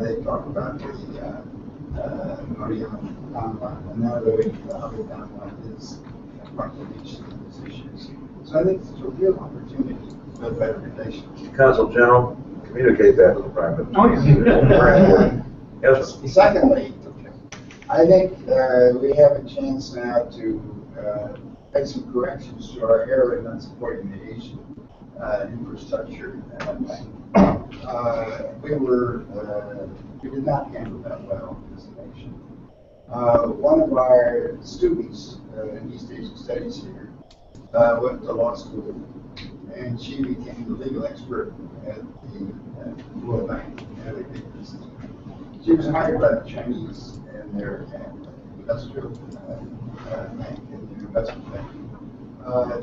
Speaker 15: They talk about the Mariana Donlan, and now they're waiting for the Abu Donlan, proclamation of these issues. So I think it's a real opportunity for better relations.
Speaker 2: Consul General, communicate that to the Prime Minister. Yes, sir.
Speaker 15: Secondly, I think we have a chance now to make some corrections to our error in not supporting the Asian infrastructure. We did not handle that well as a nation. One of our students in East Asian Studies here went to law school, and she became the legal expert at the World Bank and other big business. She was hired by the Chinese and their industrial bank and their investment bank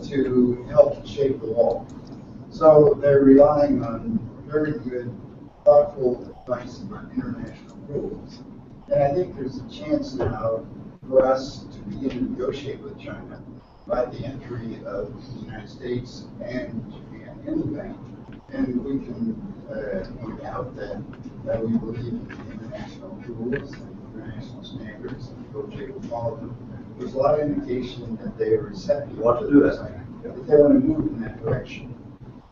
Speaker 15: to help shape the law. So they're relying on very good, thoughtful advice about international rules. And I think there's a chance now for us to begin to negotiate with China by the entry of the United States and Japan in the bank. And we can point out that we believe in international rules and international standards and negotiate with all of them. There's a lot of indication that they are receptive.
Speaker 2: Want to do that?
Speaker 15: That they want to move in that direction.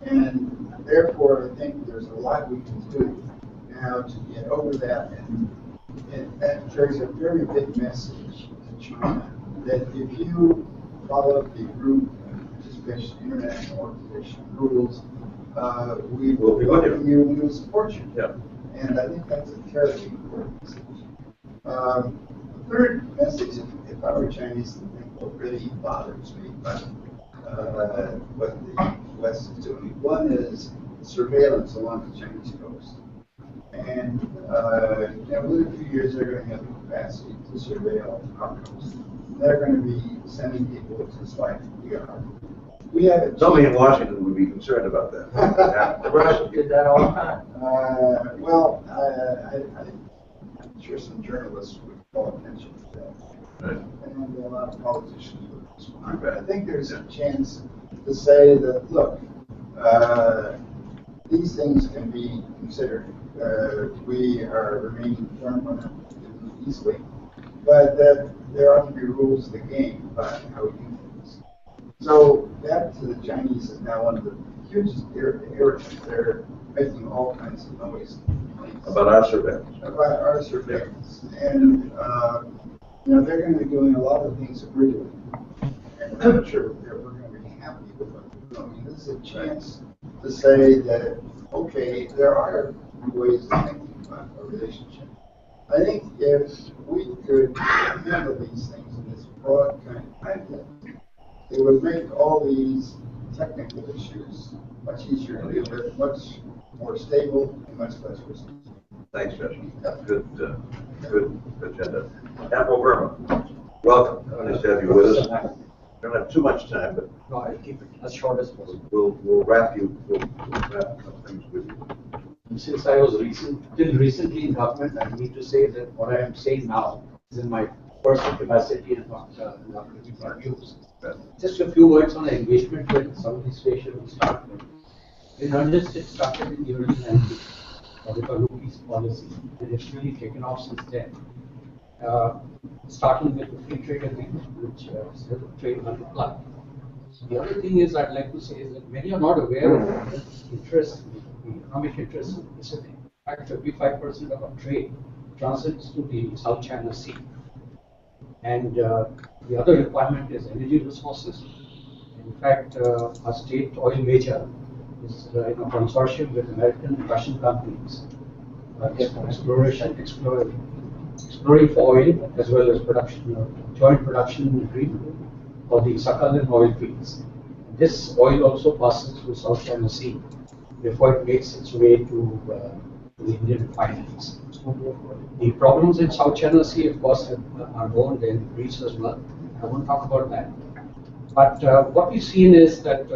Speaker 15: And therefore, I think there's a lot we can do now to get over that. And that carries a very big message to China that if you follow the group participation international organization rules, we will welcome you and we will support you.
Speaker 2: Yeah.
Speaker 15: And I think that's a terribly important message. The third message, if I were Chinese, I think what really bothers me about what the West is doing. One is surveillance along the Chinese coast. And within a few years, they're going to have the capacity to surveil our coast. They're going to be sending people just like we are. We have a
Speaker 2: Somebody in Washington would be concerned about that.
Speaker 14: The Russians did that all the time.
Speaker 15: I'm sure some journalists would call attention to that.
Speaker 2: Right.
Speaker 15: And a lot of politicians would respond. But I think there's a chance to say that, look, these things can be considered. We are remaining firm on it easily, but that there ought to be rules of the game about how we do things. So that to the Chinese is now one of the hugest irritants. They're making all kinds of noise.
Speaker 2: About our surveillance.
Speaker 15: About our surveillance. And they're going to be doing a lot of things that we're doing. And I'm not sure that we're going to be happy with what they're doing. This is a chance to say that, okay, there are ways of thinking about a relationship. I think if we could handle these things in this broad kind of context, it would make all these technical issues much easier to deal with, much more stable, and much less risky.
Speaker 2: Thanks, Judge. Good agenda. Admiral Verma, welcome. Nice to have you with us. We don't have too much time, but
Speaker 14: no, I'll keep it as short as possible.
Speaker 2: We'll wrap up things with you.
Speaker 14: Since I was recently in government, I need to say that what I am saying now is in my personal capacity and not for views. Just a few words on the engagement with Southeast Asia will start with. In earnest, it started in the early 90s with a Lupi's policy, and it's really taken off since then. Starting with the free trade agreement, which says trade multiply. The other thing is I'd like to say is that many are not aware of the interest, the economic interest in the Pacific. In fact, 55% of our trade transits to the South China Sea. And the other requirement is energy resources. In fact, our state oil major is in a consortium with American and Russian companies exploring for oil as well as production, joint production agreement for the succulent oil fields. This oil also passes through South China Sea before it makes its way to the Indian refineries. The problems in South China Sea, of course, are known. They're in Greece as well. I won't talk about that. But what we've seen is that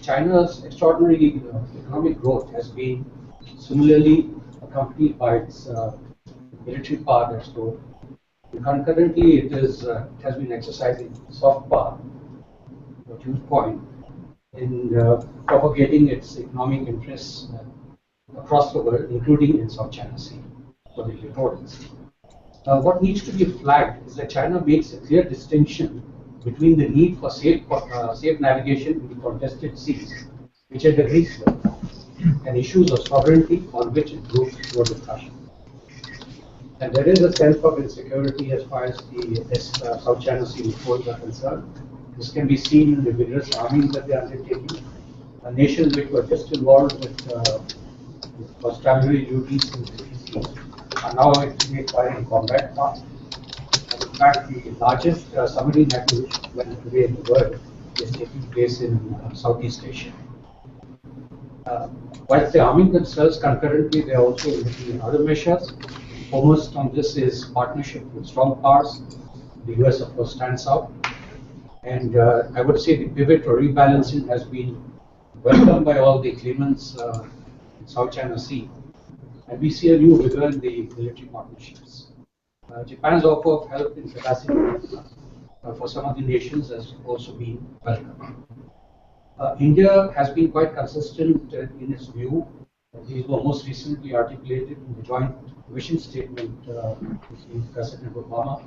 Speaker 14: China's extraordinary economic growth has been similarly accompanied by its military power that's grown. Concurrently, it has been exercising soft power, what you point, in propagating its economic interests across the world, including in South China Sea for the littorals. What needs to be flagged is that China makes a clear distinction between the need for safe navigation in the contested seas, which it agrees with, and issues of sovereignty on which it groups no discussion. And there is a sense of insecurity as far as the South China Sea littorals are concerned. This can be seen in the vigorous arming that they are undertaking. A nation which was just involved with constabulary duties in the seas are now actually acquiring combat parts. And in fact, the largest submarine acquisition today in the world is taking place in Southeast Asia. Whilst they are arming themselves concurrently, they are also looking at other measures. Foremost on this is partnership with strong powers. The US, of course, stands out. And I would say the pivot or rebalancing has been welcomed by all the claimants in South China Sea. And we see a new vigor in the military partnerships. Japan's offer of help in capacity for some of the nations has also been welcomed. India has been quite consistent in its view. These were most recently articulated in the joint vision statement between President Obama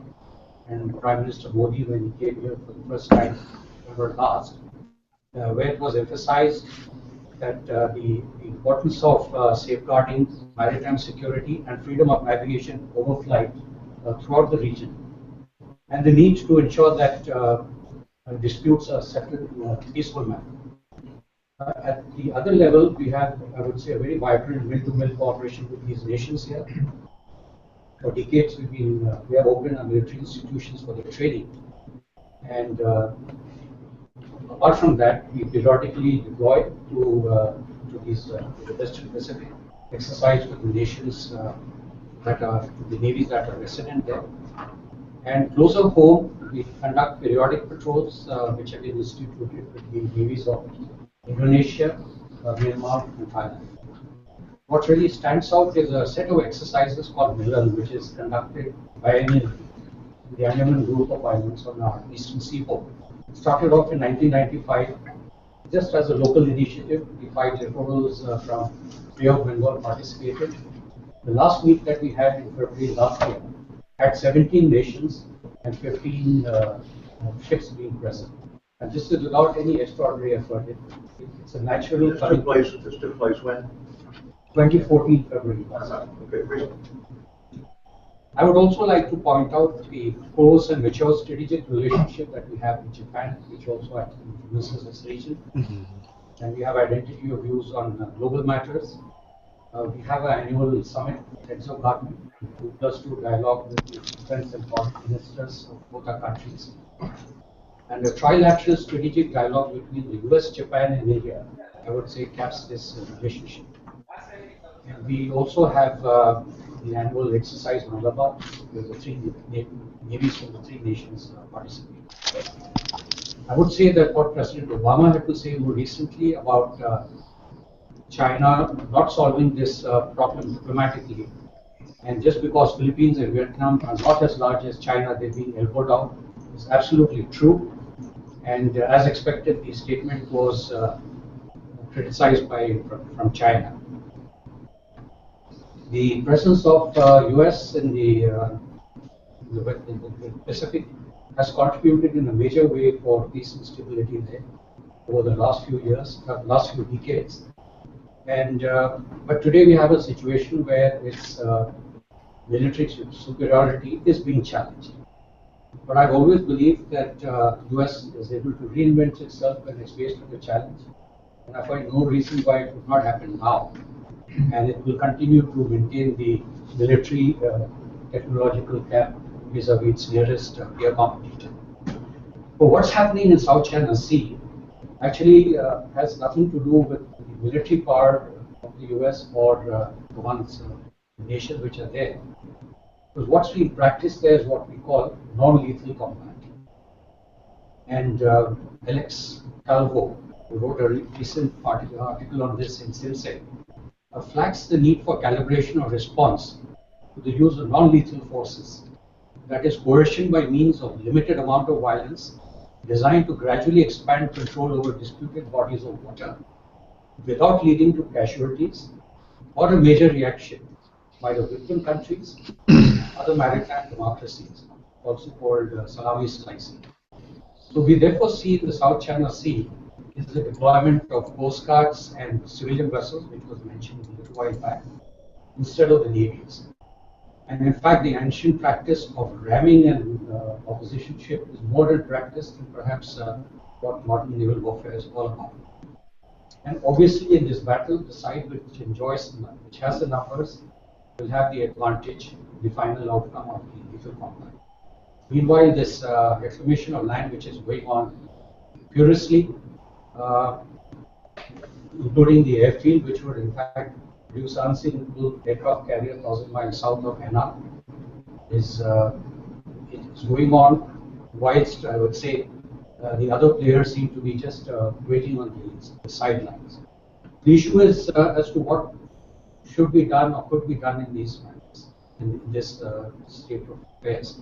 Speaker 14: and Prime Minister Modi when he came here for the first time ever last, where it was emphasized that the importance of safeguarding maritime security and freedom of navigation over flight throughout the region, and the need to ensure that disputes are settled in a peaceful manner. At the other level, we have, I would say, a very vibrant mill-to-mill cooperation with these nations here. For decades, we have opened our military institutions for their training. And apart from that, we periodically deploy to the Western Pacific, exercise with the nations the navies that are resident there. And closer home, we conduct periodic patrols, which have been instituted with the navies of Indonesia, Myanmar, and Thailand. What really stands out is a set of exercises called Milan, which is conducted biennially in the Andaman group of islands on our eastern seaboard. It started off in 1995 just as a local initiative. The 5 littorals from Bay of Bengal participated. The last week that we had in February last year had 17 nations and 15 ships being present. And this is without any extraordinary effort. It's a natural.
Speaker 2: This took place when?
Speaker 14: 2014 February.
Speaker 2: Okay.
Speaker 14: I would also like to point out the close and mature strategic relationship that we have with Japan, which also influences this region. And we have identity of views on global matters. We have an annual summit at heads of government, 2+2 dialogue with the defense and foreign ministers of both our countries. And a trilateral strategic dialogue between the US, Japan, and India, I would say, caps this relationship. And we also have the annual exercise in Malabar, where the 3 navies from the 3 nations participate. I would say that what President Obama had to say more recently about China not solving this problem diplomatically, and just because Philippines and Vietnam are not as large as China, they're being elbowed out, is absolutely true. And as expected, the statement was criticized from China. The presence of US in the Pacific has contributed in a major way for peace and stability there over the last few years, last few decades. And but today we have a situation where its military superiority is being challenged. But I've always believed that US is able to reinvent itself when it's faced with a challenge. And I find no reason why it would not happen now. And it will continue to maintain the military technological gap vis-a-vis its nearest peer competitor. But what's happening in South China Sea actually has nothing to do with the military power of the US or the ones, nations which are there. Because what's being practiced there is what we call non-lethal combat. And Alex Calvo, who wrote a recent article on this in Silsec, flags the need for calibration of response to the use of non-lethal forces. That is coercion by means of limited amount of violence designed to gradually expand control over disputed bodies of water without leading to casualties or a major reaction by the victim countries, other maritime democracies, also called salami slicing. So we therefore see the South China Sea is the deployment of coastguards and civilian vessels, which was mentioned a little while back, instead of the navies. And in fact, the ancient practice of ramming an opposition ship is more in practice than perhaps what modern naval warfare is all about. And obviously, in this battle, the side which has the numbers, will have the advantage, the final outcome of the lethal combat. Meanwhile, this reclamation of land, which is going on furiously, including the airfield, which would in fact produce unsinkable aircraft carrier 1,000 miles south of Henan, is it's going on whilst I would say the other players seem to be just waiting on the sidelines. The issue is as to what should be done or could be done in these matters, in this state of affairs.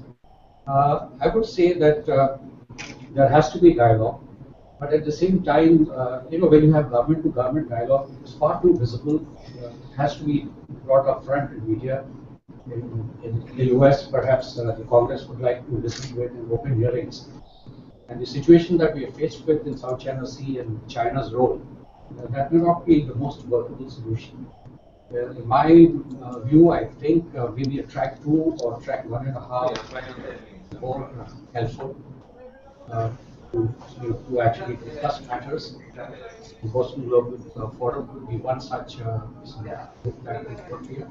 Speaker 14: I would say that there has to be dialogue, but at the same time, when you have government-to-government dialogue, it's far too visible. It has to be brought up front in media. In the US, perhaps the Congress would like to listen to it in open hearings. And the situation that we are faced with in South China Sea and China's role, that may not be the most workable solution. In my view, I think maybe a track 2 or track 1.5 more helpful to actually discuss matters. The Boston Global Forum could be one such book that we put here.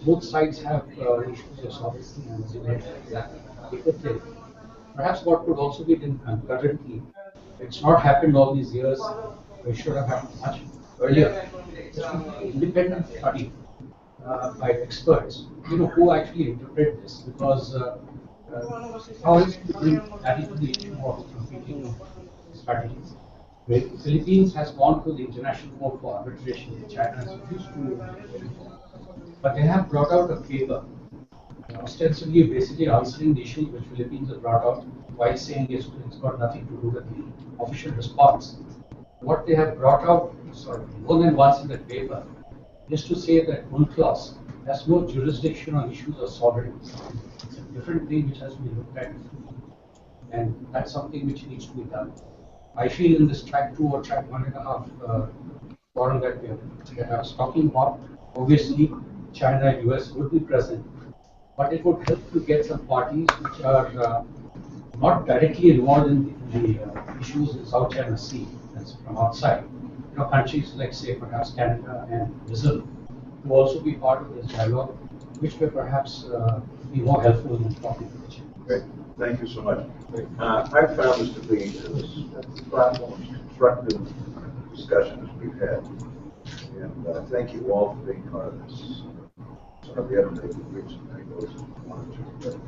Speaker 14: Both sides have issues of sovereignty and sovereignty. Perhaps what could also be done concurrently, it's not happened all these years, it should have happened much earlier. Independent study by experts, who actually interpret this, because how is to bring that into the issue of competing strategies. The Philippines has gone to the International Court for Arbitration, China has refused to, but they have brought out a paper, ostensibly basically answering the issue which Philippines has brought out, while saying it's got nothing to do with the official response. What they have brought out, more than once in that paper, is to say that UNCLOS has no jurisdiction on issues of sovereignty. It's a different thing which has to be looked at, and that's something which needs to be done. I feel in this track 2 or track 1.5 forum that we are talking about, obviously China and US would be present, but it would help to get some parties which are not directly involved in the issues in South China Sea, that's from outside. Countries like, say, perhaps Canada and Brazil, to also be part of this dialogue, which may perhaps be more helpful in talking to each other.
Speaker 2: Great. Thank you so much. I found this to be far more constructive discussions we've had. And thank you all for being part of this. Some of the other groups and those who wanted to.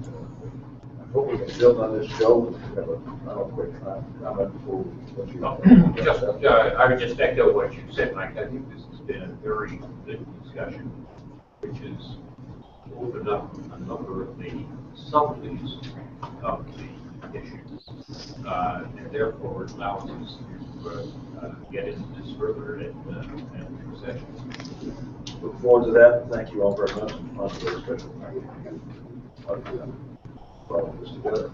Speaker 2: I hope we can build on this show. We have a final quick comment before we
Speaker 3: I would just echo what you said, Mike. I think this has been a very good discussion, which has opened up a number of the subtleties of the issue, and therefore it allows us to get into this further in sessions.
Speaker 2: Look forward to that. Thank you all very much. For the discussion. Follow this together.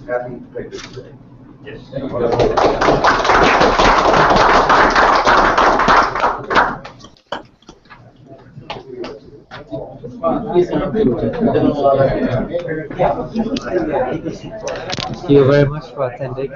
Speaker 2: Happy Patriots Day.
Speaker 3: Yes.
Speaker 2: Thank
Speaker 16: you very much for attending.